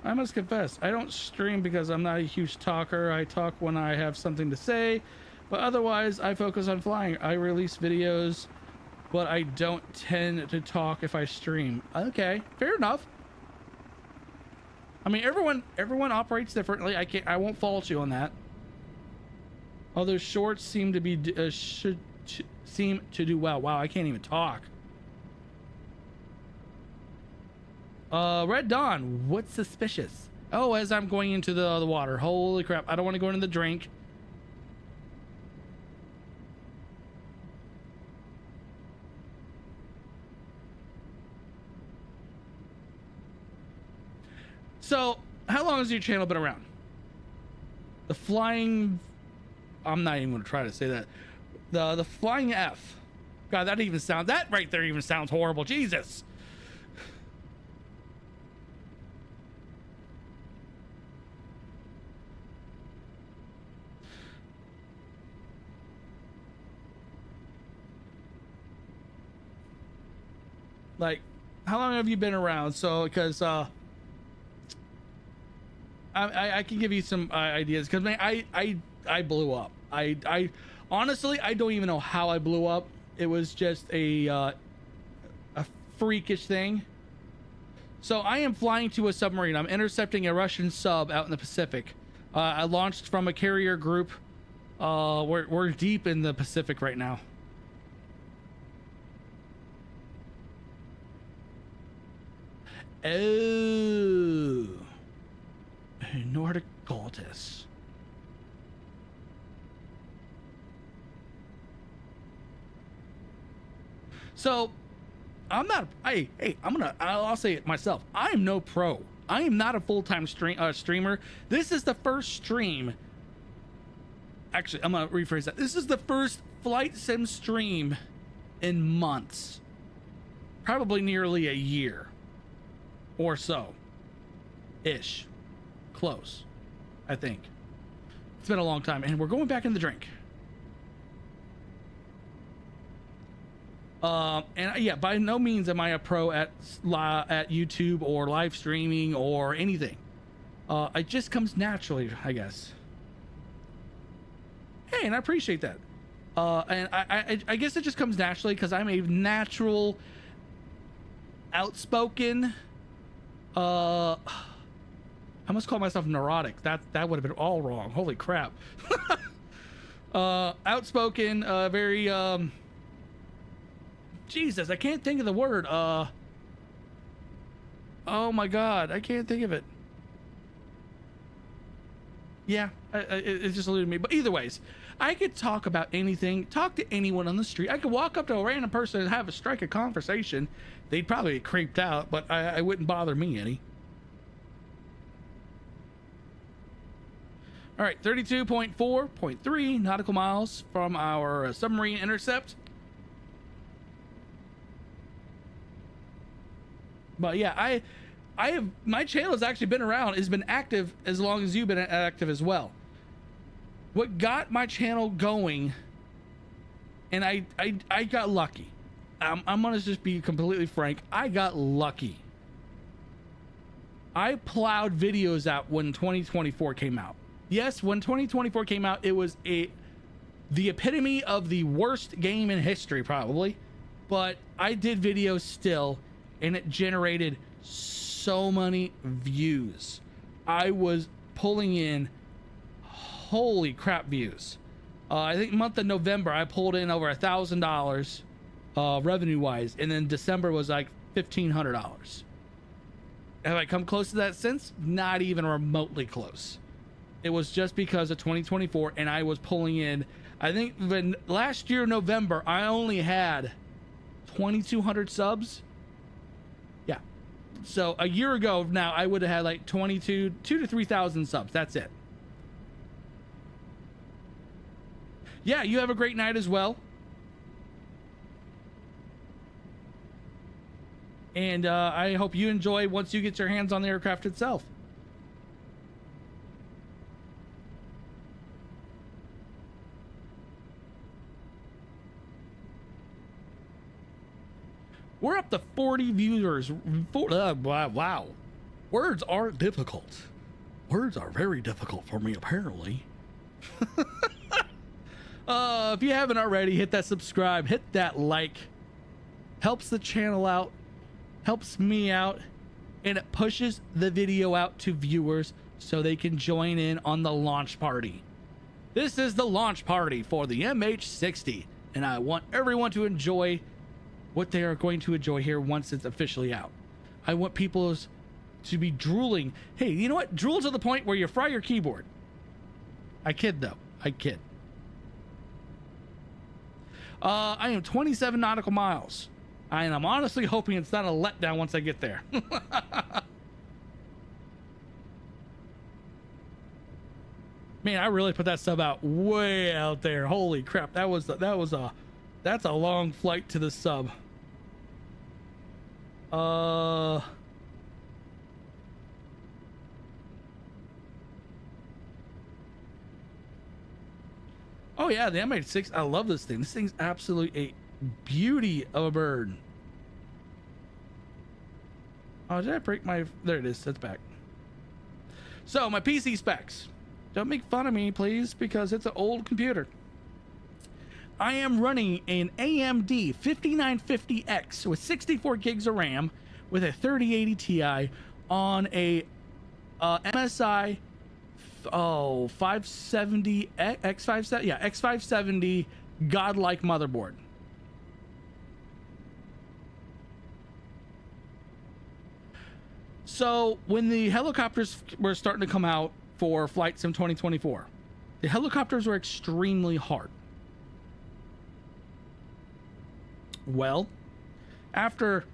I must confess, I don't stream because I'm not a huge talker. I talk when I have something to say, but otherwise I focus on flying. I release videos, but I don't tend to talk if I stream. Okay, fair enough. I mean, everyone operates differently. I won't fault you on that. Although shorts seem to be seem to do well. Wow, I can't even talk. Red Dawn, what's suspicious? Oh, as I'm going into the water. Holy crap. I don't want to go into the drink. So, how long has your channel been around? The flying... I'm not even going to try to say that. The flying F. God, that even sounds... That right there even sounds horrible. Jesus. Like, how long have you been around? So, because I can give you some ideas, because I blew up. I honestly, I don't even know how I blew up. It was just a freakish thing. So I am flying to a submarine. I'm intercepting a Russian sub out in the Pacific. I launched from a carrier group. We're deep in the Pacific right now. Oh, Nordic goddess. So, I'm not. Hey, I'll say it myself. I am no pro. I am not a full-time streamer. This is the first stream. Actually, I'm gonna rephrase that. This is the first flight sim stream in months, probably nearly a year. Or so. Ish. Close. I think. It's been a long time. And we're going back in the drink. And yeah, by no means am I a pro at YouTube or live streaming or anything. It just comes naturally, I guess. Hey, and I appreciate that. And I guess it just comes naturally because I'm a natural, outspoken... I must call myself neurotic. That would have been all wrong. Holy crap. Outspoken, very Jesus, I can't think of the word. Oh my god, I can't think of it. Yeah, it just eluded me. But either ways, I could talk about anything, talk to anyone on the street. I could walk up to a random person and have a strike a conversation. They'd probably get creeped out, but I wouldn't bother me any. All right, 32.4.3 nautical miles from our submarine intercept. But yeah, I have, my channel has actually been around, has been active as long as you've been active as well. What got my channel going, and I got lucky. I'm gonna just be completely frank. I got lucky. I plowed videos out when 2024 came out. Yes, when 2024 came out, it was the epitome of the worst game in history, probably. But I did videos still, and it generated so many views. I was pulling in holy crap views. I think month of November, I pulled in over $1,000 revenue wise, and then December was like $1,500. Have I come close to that since? Not even remotely close. It was just because of 2024, and I was pulling in, I think when last year November I only had 2,200 subs. Yeah, so a year ago now I would have had like 2,000 to 3,000 subs. That's it. Yeah, you have a great night as well. And I hope you enjoy once you get your hands on the aircraft itself. We're up to 40 viewers. Wow. Words are difficult. Words are very difficult for me, apparently. If you haven't already, hit that subscribe, hit that like. Helps the channel out, helps me out, and it pushes the video out to viewers so they can join in on the launch party. This is the launch party for the MH-60, and I want everyone to enjoy what they are going to enjoy here once it's officially out. I want people's to be drooling. Hey, you know what? Drool to the point where you fry your keyboard. I kid though. I kid. I am 27 nautical miles. And I'm honestly hoping it's not a letdown once I get there. Man, I really put that sub out way out there. Holy crap. That's a long flight to the sub. Oh yeah, the MH-60. I love this thing. This thing's absolutely a beauty of a bird. Oh, did I break my... There it is. That's back. So, my PC specs. Don't make fun of me, please, because it's an old computer. I am running an AMD 5950X with 64 gigs of RAM with a 3080 Ti on a MSI 570 X570, yeah, X570 godlike motherboard. So when the helicopters were starting to come out for Flight Sim 2024, the helicopters were extremely hard. Well, after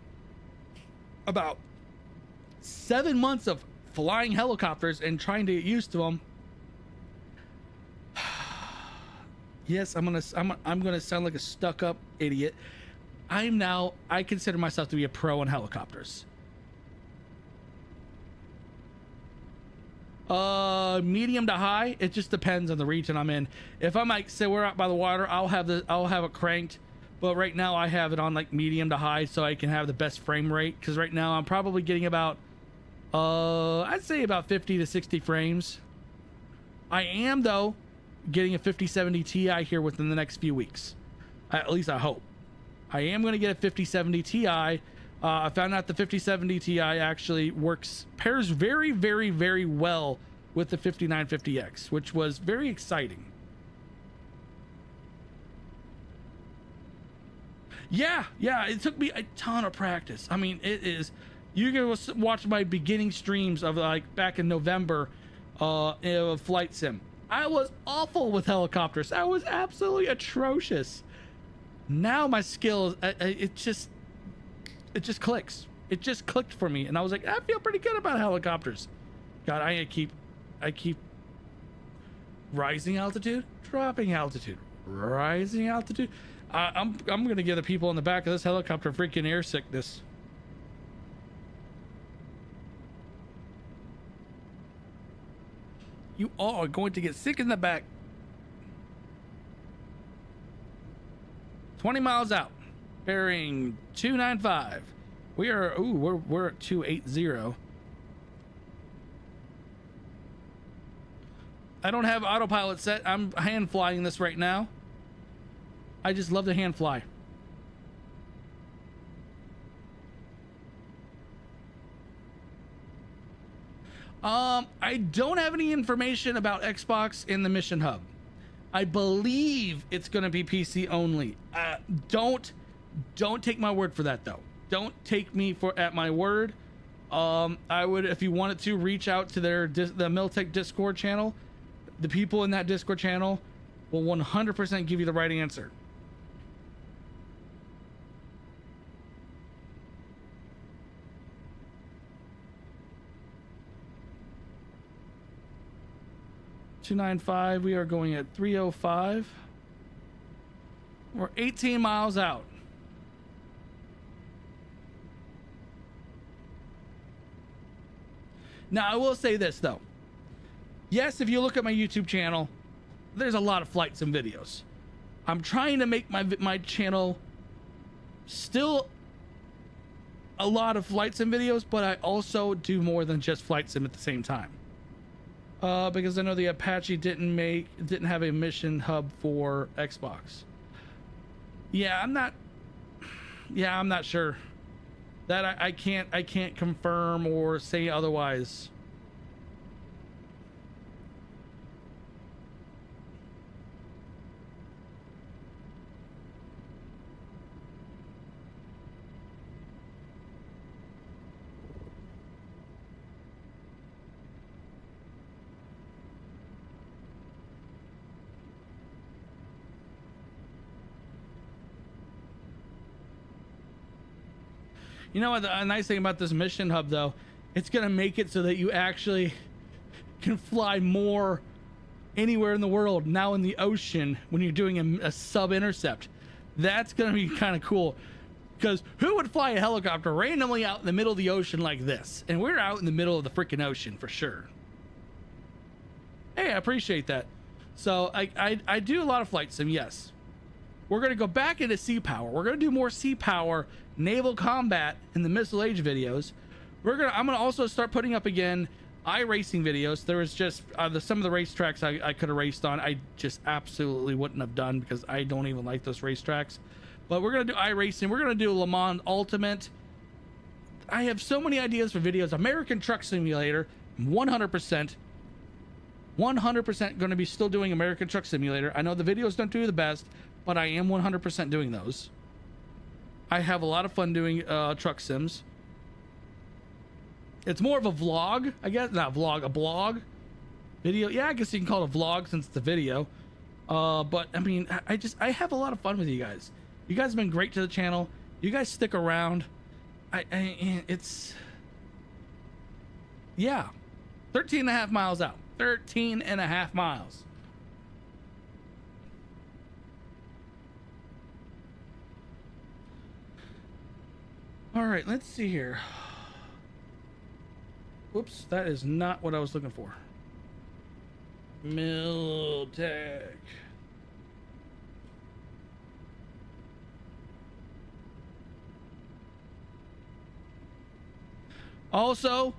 about 7 months of flying helicopters and trying to get used to them, yes, I'm gonna sound like a stuck-up idiot. I consider myself to be a pro in helicopters. Medium to high, it just depends on the region I'm in. If I'm like, say we're out by the water, I'll have it cranked. But right now I have it on like medium to high so I can have the best frame rate. Because right now I'm probably getting about, I'd say about 50 to 60 frames. I am though getting a 5070 Ti here within the next few weeks. At least I hope. I am going to get a 5070 Ti. I found out the 5070 Ti actually pairs very, very, very well with the 5950X, which was very exciting. Yeah, it took me a ton of practice. I mean, you can watch my beginning streams of like back in November of Flight Sim. I was awful with helicopters. I was absolutely atrocious. Now my skills, it just clicks. It just clicked for me, and I was like, I feel pretty good about helicopters. God, I keep rising altitude, dropping altitude, rising altitude. I'm gonna give the people in the back of this helicopter freaking air sickness. You all are going to get sick in the back. 20 miles out, bearing 295. We're at 280. I don't have autopilot set. I'm hand flying this right now. I just love to hand fly. I don't have any information about Xbox in the mission hub. I believe it's going to be PC only. Don't take my word for that though. Don't take me at my word. I would, if you wanted to, reach out to the Miltech Discord channel. The people in that Discord channel will 100% give you the right answer. $295. We are going at 305. We're 18 miles out. Now, I will say this though. Yes, if you look at my YouTube channel, there's a lot of Flight Sim videos. I'm trying to make my channel still a lot of Flight Sim videos, but I also do more than just Flight Sim at the same time. Because I know the Apache didn't have a mission hub for Xbox. Yeah, I'm not sure. That I can't confirm or say otherwise. You know what? The nice thing about this mission hub, though, it's going to make it so that you actually can fly more anywhere in the world now in the ocean when you're doing a sub intercept. That's going to be kind of cool, because who would fly a helicopter randomly out in the middle of the ocean like this? And we're out in the middle of the freaking ocean for sure. Hey, I appreciate that. So I do a lot of flight sim, yes. We're going to go back into sea power. We're going to do more sea power naval combat in the Missile Age videos. I'm going to also start putting up again iRacing videos. There was just some of the racetracks I could have raced on. I just absolutely wouldn't have done because I don't even like those racetracks. But we're going to do iRacing. We're going to do Le Mans Ultimate. I have so many ideas for videos. American Truck Simulator, 100%. 100% going to be still doing American Truck Simulator. I know the videos don't do the best, but I am 100% doing those. I have a lot of fun doing truck sims. It's more of a vlog, I guess. Not vlog, a blog video. Yeah, I guess you can call it a vlog since it's a video. But I mean, I have a lot of fun with you guys. You guys have been great to the channel. You guys stick around. It's, yeah, 13 and a half miles out. 13 and a half miles. All right, let's see here. Whoops, that is not what I was looking for. Miltech. Also,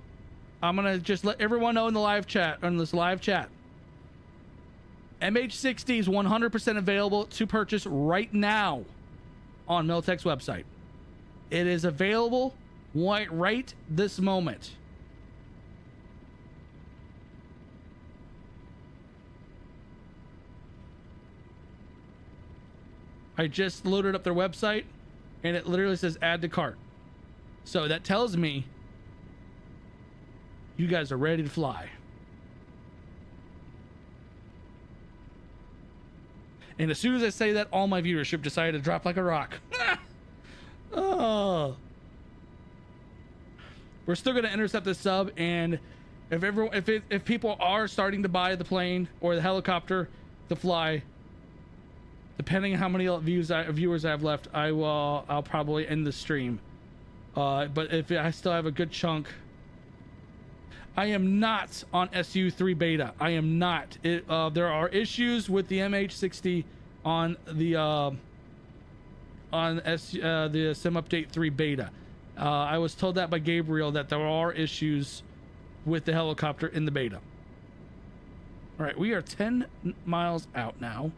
I'm gonna just let everyone know in the live chat, on this live chat, MH-60 is 100% available to purchase right now on Miltech's website. It is available right this moment. I just loaded up their website and it literally says add to cart. So that tells me you guys are ready to fly. And as soon as I say that, all my viewership decided to drop like a rock. Oh. We're still going to intercept this sub, and if people are starting to buy the plane or the helicopter to fly, depending on how many viewers I have left, I'll probably end the stream. But if I still have a good chunk, I am not on SU3 beta. I am not. There are issues with the MH-60 on the Sim Update 3 beta. I was told that by Gabriel that there are issues with the helicopter in the beta. All right, we are 10 miles out now.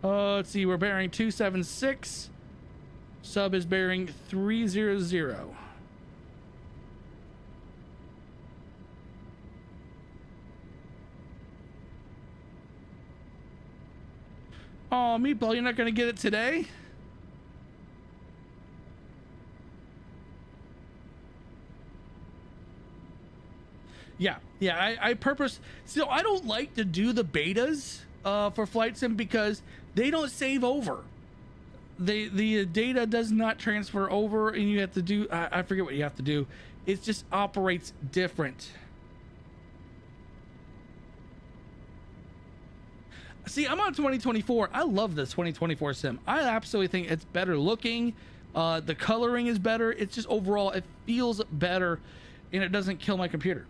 Let's see, we're bearing 276. Sub is bearing 300. Oh, Meatball, you're not going to get it today? Yeah, I purpose. So I don't like to do the betas for Flight Sim because they don't save over. The data does not transfer over, and you have to do, I forget what you have to do. It just operates different. See, I'm on 2024. I love this 2024 sim. I absolutely think it's better looking. The coloring is better. It's just overall, it feels better, and it doesn't kill my computer.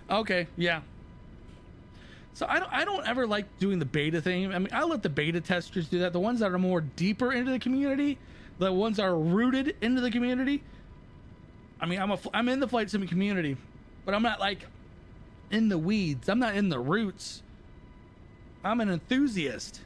Okay, yeah. So I don't ever like doing the beta thing. I mean, I let the beta testers do that. The ones that are more deeper into the community, the ones that are rooted into the community. I mean, I'm in the flight sim community, but I'm not like in the weeds. I'm not in the roots. I'm an enthusiast.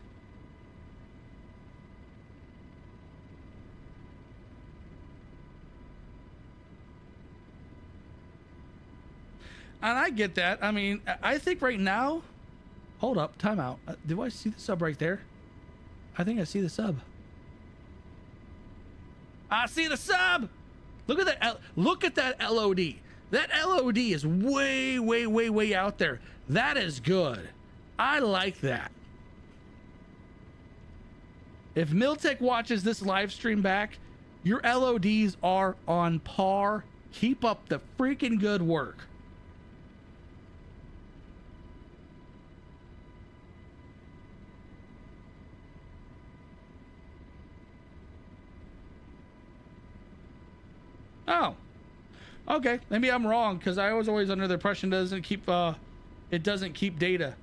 And I get that. I mean, I think right now Hold up, time out. Do I see the sub right there? I think I see the sub. I see the sub. Look at that. Look at that LOD. That LOD is way, way, way, way out there. That is good. I like that. If Miltech watches this live stream back, your LODs are on par. Keep up the freaking good work. Oh, okay. Maybe I'm wrong because I was always under the impression it doesn't keep data.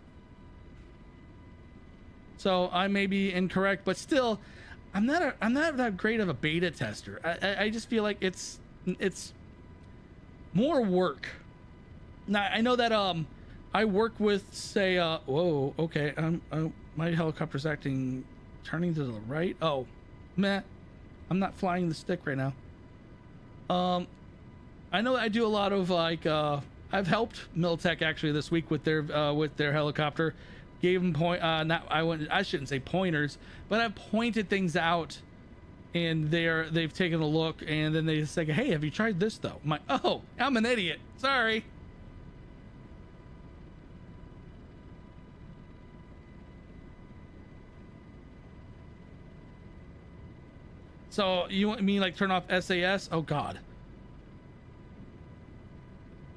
So I may be incorrect, but still, I'm not that great of a beta tester. I just feel like it's more work. Now I know that I work with, say, whoa, okay, my helicopter's turning to the right. Oh, meh, I'm not flying the stick right now. I know I do a lot of like I've helped Miltech actually this week with their helicopter. Gave them I shouldn't say pointers, but I've pointed things out, and they've taken a look, and then they say, hey, have you tried this though? I'm like, oh, I'm an idiot, sorry. So you want me like turn off SAS? Oh God.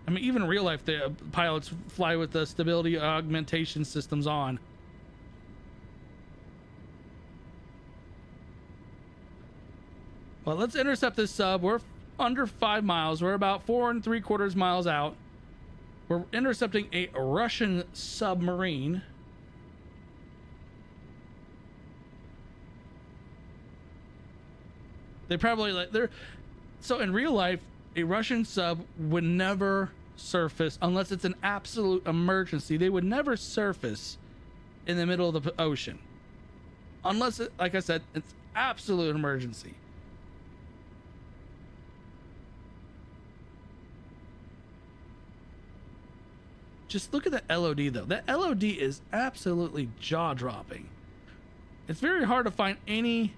I mean, even in real life, the pilots fly with the stability augmentation systems on. Well, let's intercept this sub. We're under 5 miles. We're about 4 3/4 miles out. We're intercepting a Russian submarine. They probably so in real life, a Russian sub would never surface unless it's an absolute emergency. They would never surface in the middle of the ocean unless like I said, it's absolute emergency. Just look at the LOD though. That LOD is absolutely jaw-dropping. It's very hard to find anyone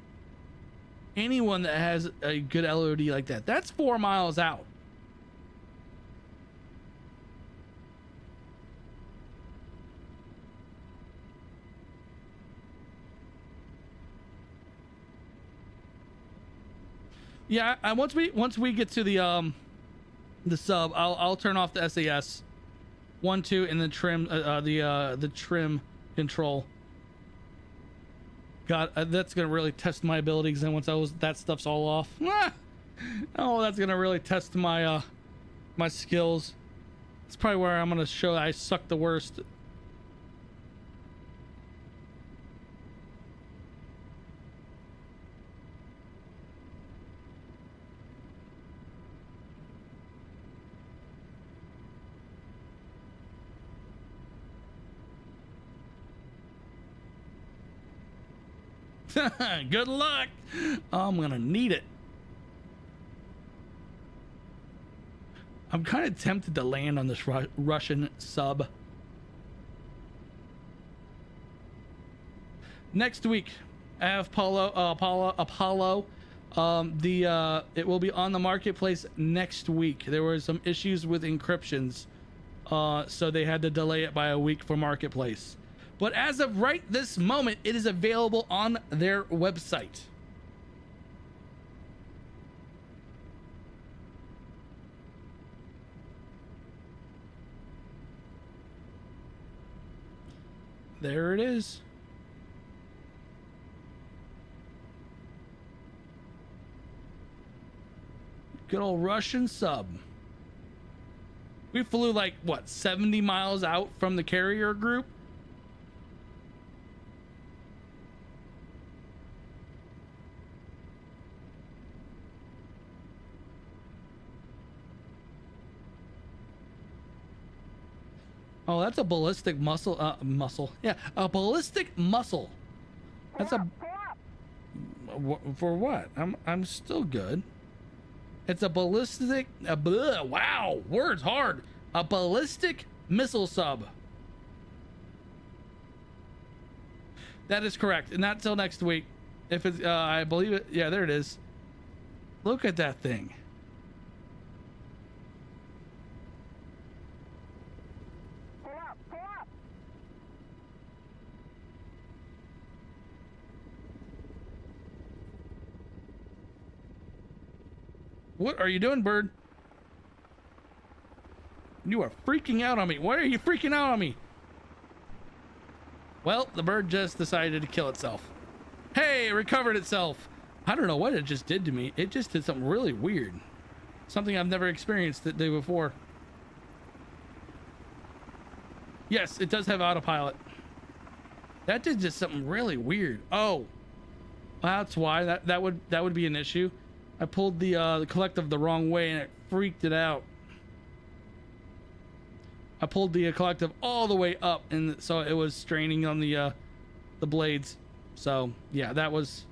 that has a good LOD like that. That's 4 miles out. Yeah, once we get to the sub, I'll turn off the SAS 1, 2, and then trim the trim control. God, that's gonna really test my abilities. And once that stuff's all off, oh, that's gonna really test my my skills. It's probably where I'm gonna show I suck the worst. Good luck. I'm gonna need it. I'm kind of tempted to land on this Russian sub. Next week, I have Apollo. It will be on the marketplace next week. There were some issues with encryptions, so they had to delay it by a week for marketplace. But as of right this moment, it is available on their website. There it is. Good old Russian sub. We flew like, what, 70 miles out from the carrier group? Oh, that's a ballistic muscle. Yeah, a ballistic mussel. That's a... For what? I'm still good. It's a ballistic... wow, words hard. A ballistic missile sub. That is correct. Not till next week. If it's, I believe it. Yeah, there it is. Look at that thing. Pull up, pull up. What are you doing, bird? You are freaking out on me. Why are you freaking out on me? Well, the bird just decided to kill itself. Hey, it recovered itself. I don't know what it just did to me. It just did something really weird. Something I've never experienced the day before. Yes, it does have autopilot. That did just something really weird. Oh, that's why that would be an issue. I pulled the collective the wrong way and it freaked it out. I pulled the collective all the way up, and so it was straining on the blades. So yeah, that was.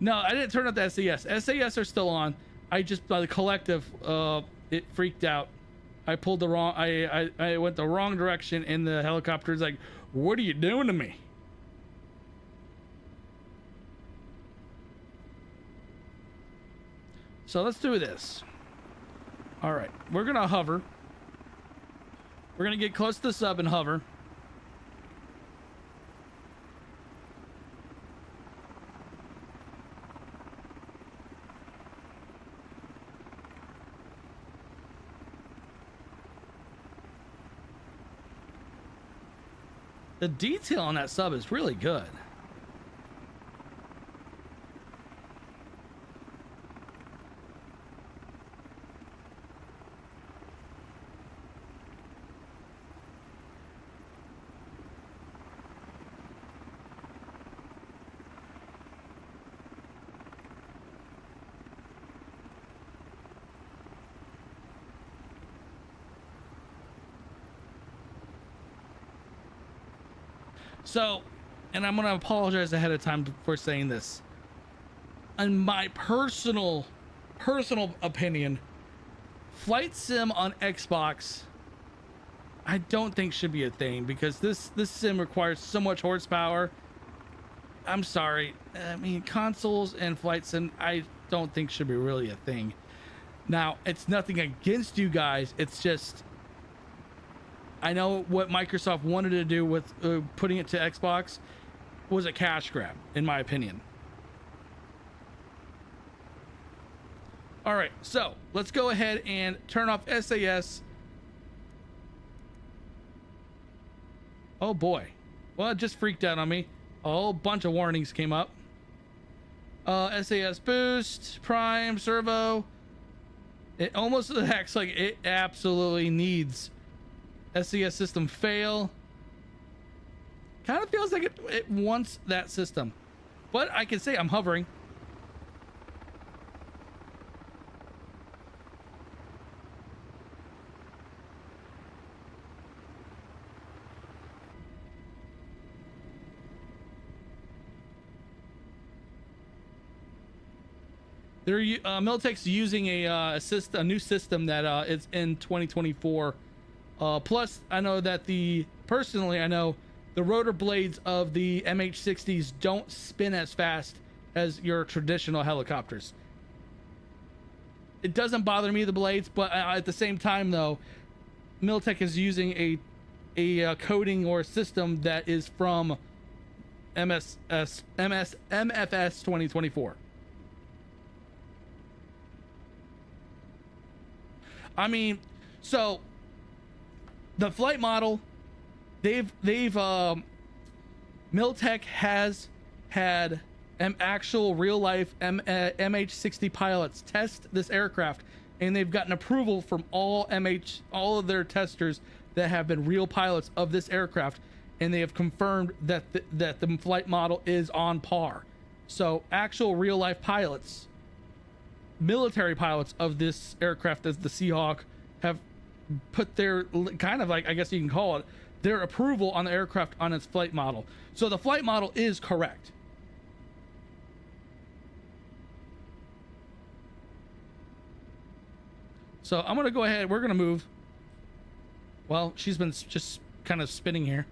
No, I didn't turn up the SAS. SAS are still on. I just by the collective, it freaked out. I pulled the wrong. I went the wrong direction, and the helicopter's like, "What are you doing to me?" So let's do this. All right, we're gonna hover. We're gonna get close to the sub and hover. The detail on that sub is really good. So, and I'm gonna apologize ahead of time for saying this. In my personal opinion, flight sim on Xbox, I don't think should be a thing because this sim requires so much horsepower. I'm sorry. I mean, consoles and flight sim, I don't think should be really a thing. Now, it's nothing against you guys. It's just. I know what Microsoft wanted to do with putting it to Xbox was a cash grab, in my opinion. All right, so let's go ahead and turn off SAS. Oh boy. Well, it just freaked out on me. A whole bunch of warnings came up. SAS boost, prime, servo. It almost acts like it absolutely needs SCS system fail. Kind of feels like it wants that system, but I can say I'm hovering. They're Miltech's using a new system that is in 2024. Plus, I know that personally, I know the rotor blades of the MH-60s don't spin as fast as your traditional helicopters. It doesn't bother me, the blades, but at the same time, though, Miltech is using a coding or system that is from MSFS 2024. I mean, so. The flight model, Miltech has had actual real life MH-60 pilots test this aircraft, and they've gotten approval from all of their testers that have been real pilots of this aircraft, and they have confirmed that the flight model is on par. So actual real life pilots, military pilots of this aircraft as the Seahawk, have put their kind of like, I guess you can call it, their approval on the aircraft on its flight model. So the flight model is correct. So I'm going to go ahead. We're going to move. Well, she's been just kind of spinning here.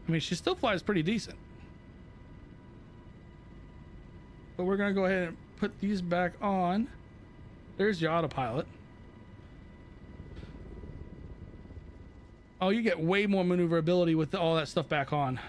I mean, she still flies pretty decent. But we're gonna go ahead and put these back on. There's your autopilot. Oh, you get way more maneuverability with all that stuff back on.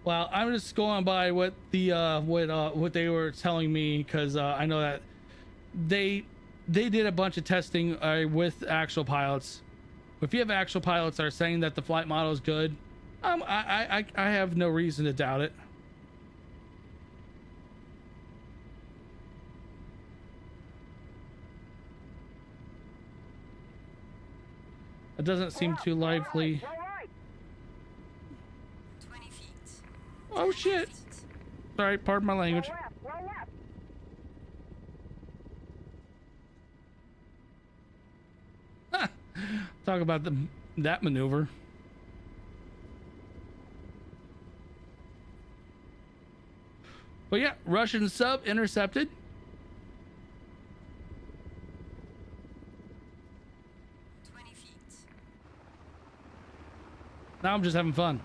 Well, I'm just going by what the what they were telling me, because I know that they did a bunch of testing with actual pilots. If you have actual pilots that are saying that the flight model is good, I have no reason to doubt it. It doesn't seem too lively. Go right. 20 feet. Oh shit! Sorry, pardon my Go language. left. Go left. Talk about that maneuver. But yeah, Russian sub intercepted. Now I'm just having fun.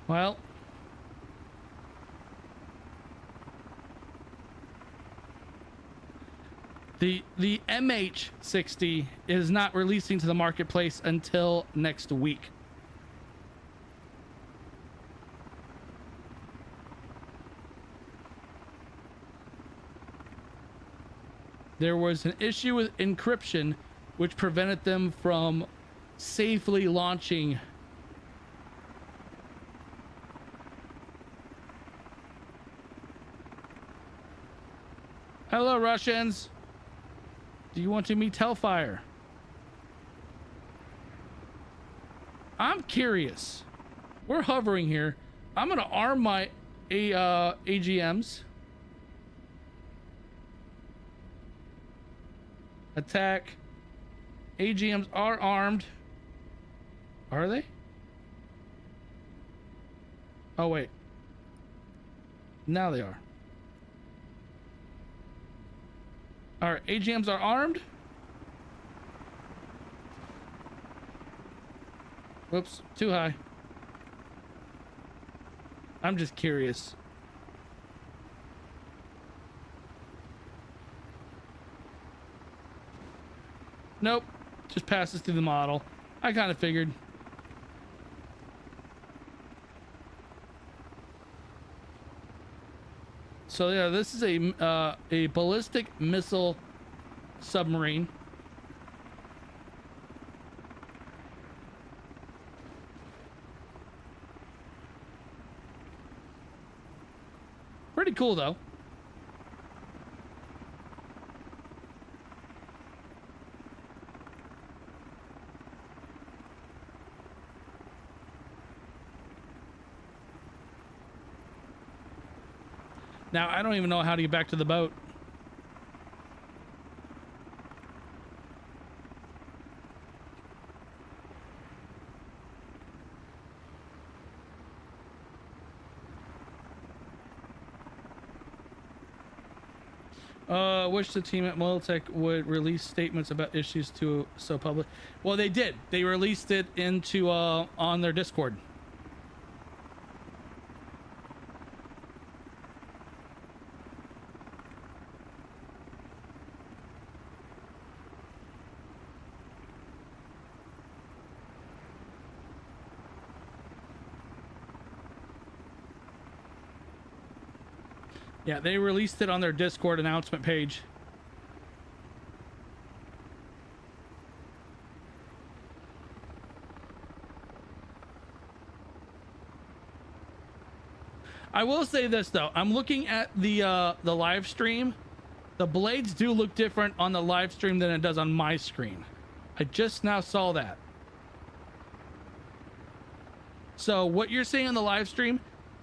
Well, the MH-60 is not releasing to the marketplace until next week. There was an issue with encryption which prevented them from safely launching. Hello, Russians. Do you want to meet Hellfire? I'm curious. We're hovering here. I'm gonna arm my AGMs. Attack. AGMs are armed. Are they? Oh wait. Now they are. All right, AGMs are armed. Whoops, too high. I'm just curious. Nope, just passes through the model. I kind of figured. So yeah, this is a ballistic missile submarine. Pretty cool though. Now, I don't even know how to get back to the boat. Wish the team at Miltech would release statements about issues to so public. Well, they did. They released it into on their Discord. Yeah, they released it on their Discord announcement page. I will say this though, I'm looking at the live stream. The blades do look different on the live stream than it does on my screen. I just now saw that. So what you're seeing on the live stream,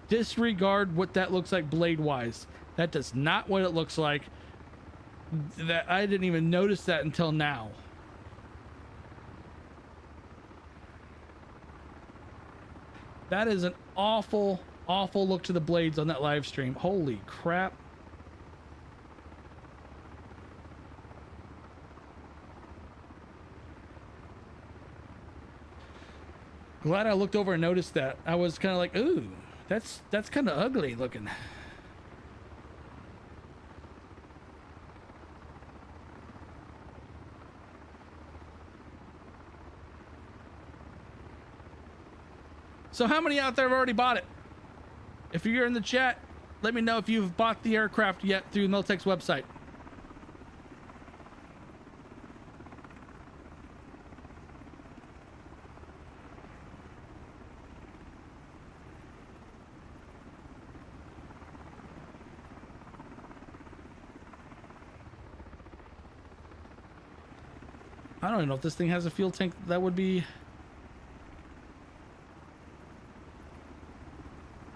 disregard what that looks like blade wise. That does not what it looks like. That I didn't even notice that until now. That is an awful look to the blades on that live stream. Holy crap. Glad I looked over and noticed that. I was kind of like, ooh, that's kind of ugly looking. So how many out there have already bought it? If you're in the chat, let me know if you've bought the aircraft yet through Miltech's website. I don't even know if this thing has a fuel tank that would be...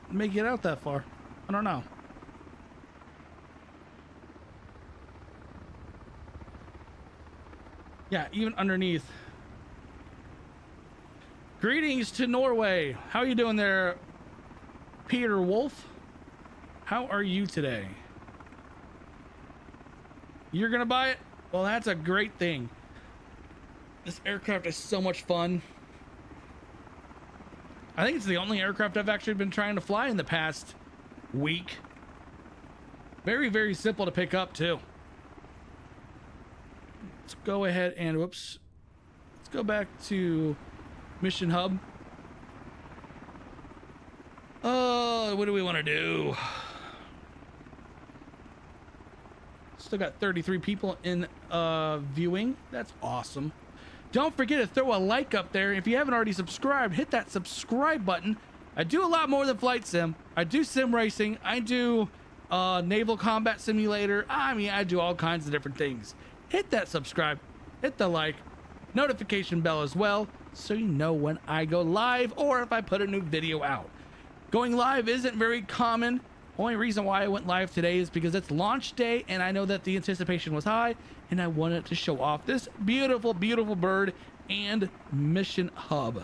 make it out that far. I don't know. Yeah, even underneath. Greetings to Norway. How are you doing there, Peter Wolf? How are you today? You're gonna buy it? Well, that's a great thing. This aircraft is so much fun. I think it's the only aircraft I've actually been trying to fly in the past week. Very, very simple to pick up too. Let's go ahead and whoops. Let's go back to Mission Hub. Oh, what do we want to do? Still got 33 people in viewing. That's awesome. Don't forget to throw a like up there. If you haven't already subscribed, hit that subscribe button. I do a lot more than flight sim. I do sim racing. I do naval combat simulator. I mean, I do all kinds of different things. Hit that subscribe, hit the like, notification bell as well, so you know when I go live or if I put a new video out. Going live isn't very common. Only reason why I went live today is because it's launch day and I know that the anticipation was high and I wanted to show off this beautiful, beautiful bird and Mission Hub.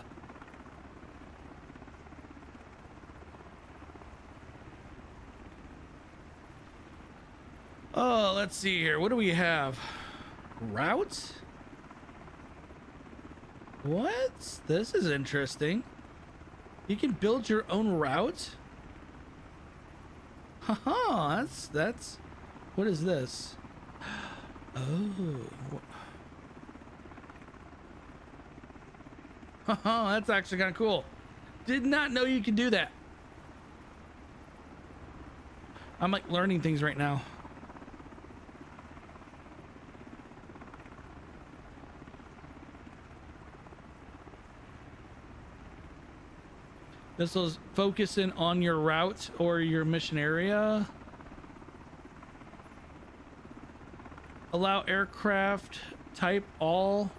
Oh, let's see here. What do we have? Route? What? This is interesting. You can build your own route? Haha, that's what is this? Oh. Haha, that's actually kind of cool. Did not know you could do that. I'm like learning things right now. This was focusing on your route or your mission area. Allow aircraft type all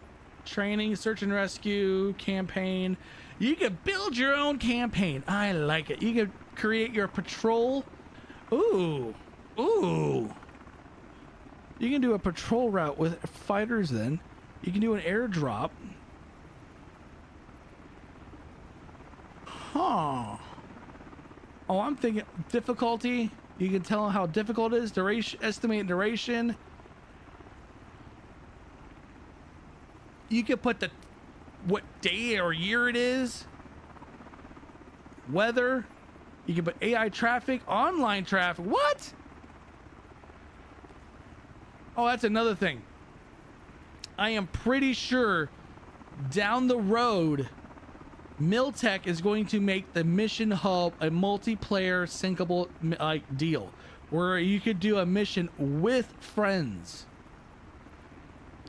training, search and rescue, campaign. You can build your own campaign. I like it. You can create your patrol. Ooh, ooh. You can do a patrol route with fighters then. You can do an airdrop. Huh. Oh, I'm thinking difficulty. You can tell how difficult it is. Duration, estimate duration. You can put what day or year it is. Weather. You can put AI traffic, online traffic. What? Oh, that's another thing. I am pretty sure down the road Miltech is going to make the Mission Hub a multiplayer syncable like deal where you could do a mission with friends.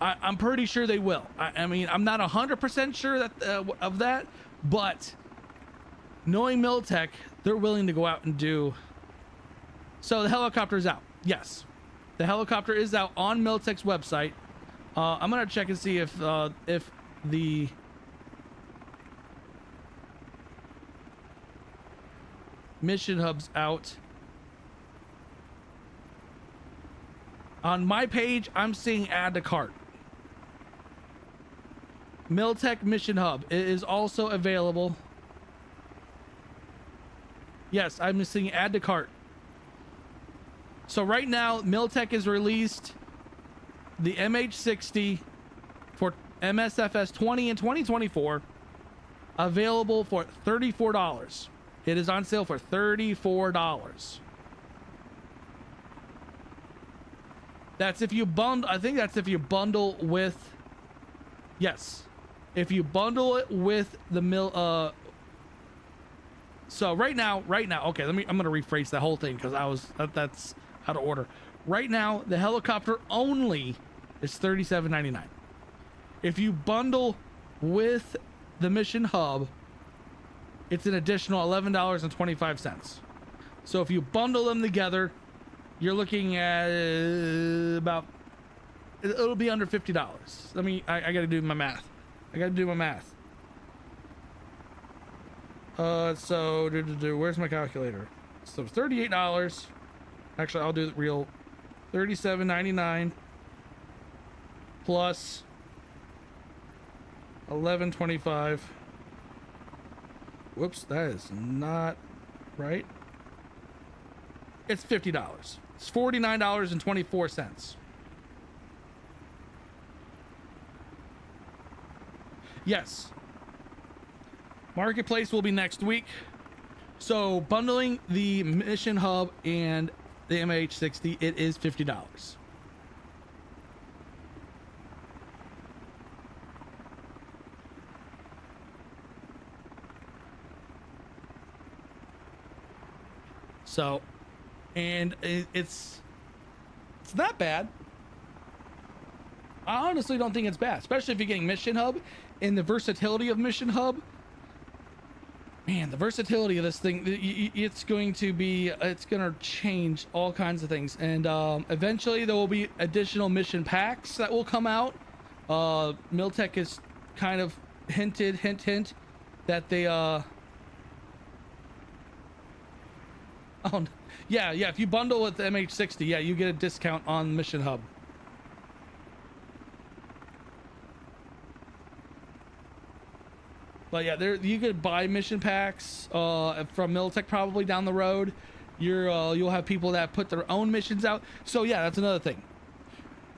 I'm pretty sure they will. I mean, I'm not 100% sure that of that, but knowing Miltech, they're willing to go out and do. So the helicopter is out. Yes, the helicopter is out on Miltech's website. I'm gonna check and see if the mission hub's out. On my page, I'm seeing add to cart. Miltech Mission Hub is also available. Yes, I'm seeing add to cart. So right now, Miltech has released the MH-60 for MSFS 20 and 2024, available for $34. It is on sale for $34. That's if you bundle. I think that's if you bundle with. Yes, if you bundle it with the So right now, okay. I'm gonna rephrase that whole thing because that's out of order. Right now, the helicopter only is $37.99. If you bundle with the Mission Hub, it's an additional $11.25. So if you bundle them together, you're looking at about, it'll be under $50. I gotta do my math. So where's my calculator? So $38. Actually, I'll do it real. $37.99 plus $11.25. Whoops, that is not right. It's $50. It's $49.24. Yes. Marketplace will be next week. So bundling the Mission Hub and the MH-60, it is $50. So, and it's not bad. I honestly don't think it's bad, especially if you're getting Mission Hub and the versatility of Mission Hub. Man, the versatility of this thing, it's going to change all kinds of things. And eventually there will be additional mission packs that will come out. Miltech has kind of hinted, hint, that they, oh, yeah, if you bundle with the MH-60, yeah, you get a discount on Mission Hub. But yeah, you could buy mission packs from Miltech probably down the road. You'll have people that put their own missions out. So yeah, that's another thing.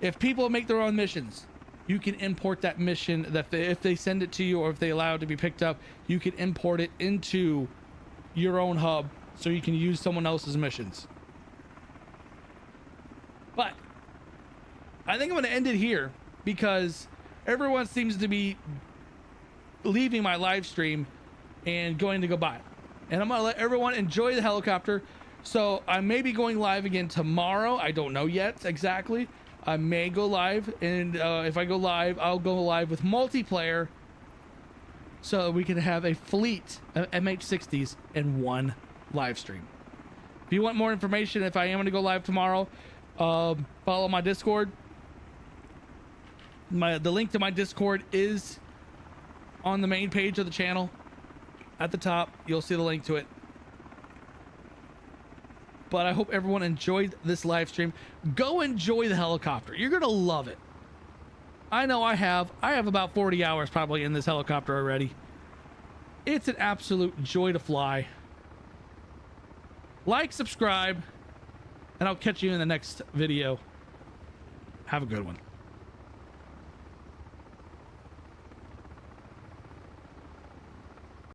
If people make their own missions, you can import that mission. If they send it to you, or if they allow it to be picked up, you can import it into your own hub so you can use someone else's missions. But I think I'm going to end it here because everyone seems to be leaving my live stream and going to go buy it. And I'm going to let everyone enjoy the helicopter. So I may be going live again tomorrow. I don't know yet exactly. I may go live, and if I go live, I'll go live with multiplayer so we can have a fleet of MH-60s in one live stream. If you want more information, if I am going to go live tomorrow, follow my Discord. The link to my Discord is on the main page of the channel. At the top, you'll see the link to it. But I hope everyone enjoyed this live stream. Go enjoy the helicopter. You're gonna love it. I know I have about 40 hours probably in this helicopter already. It's an absolute joy to fly. Like, subscribe, and I'll catch you in the next video. Have a good one.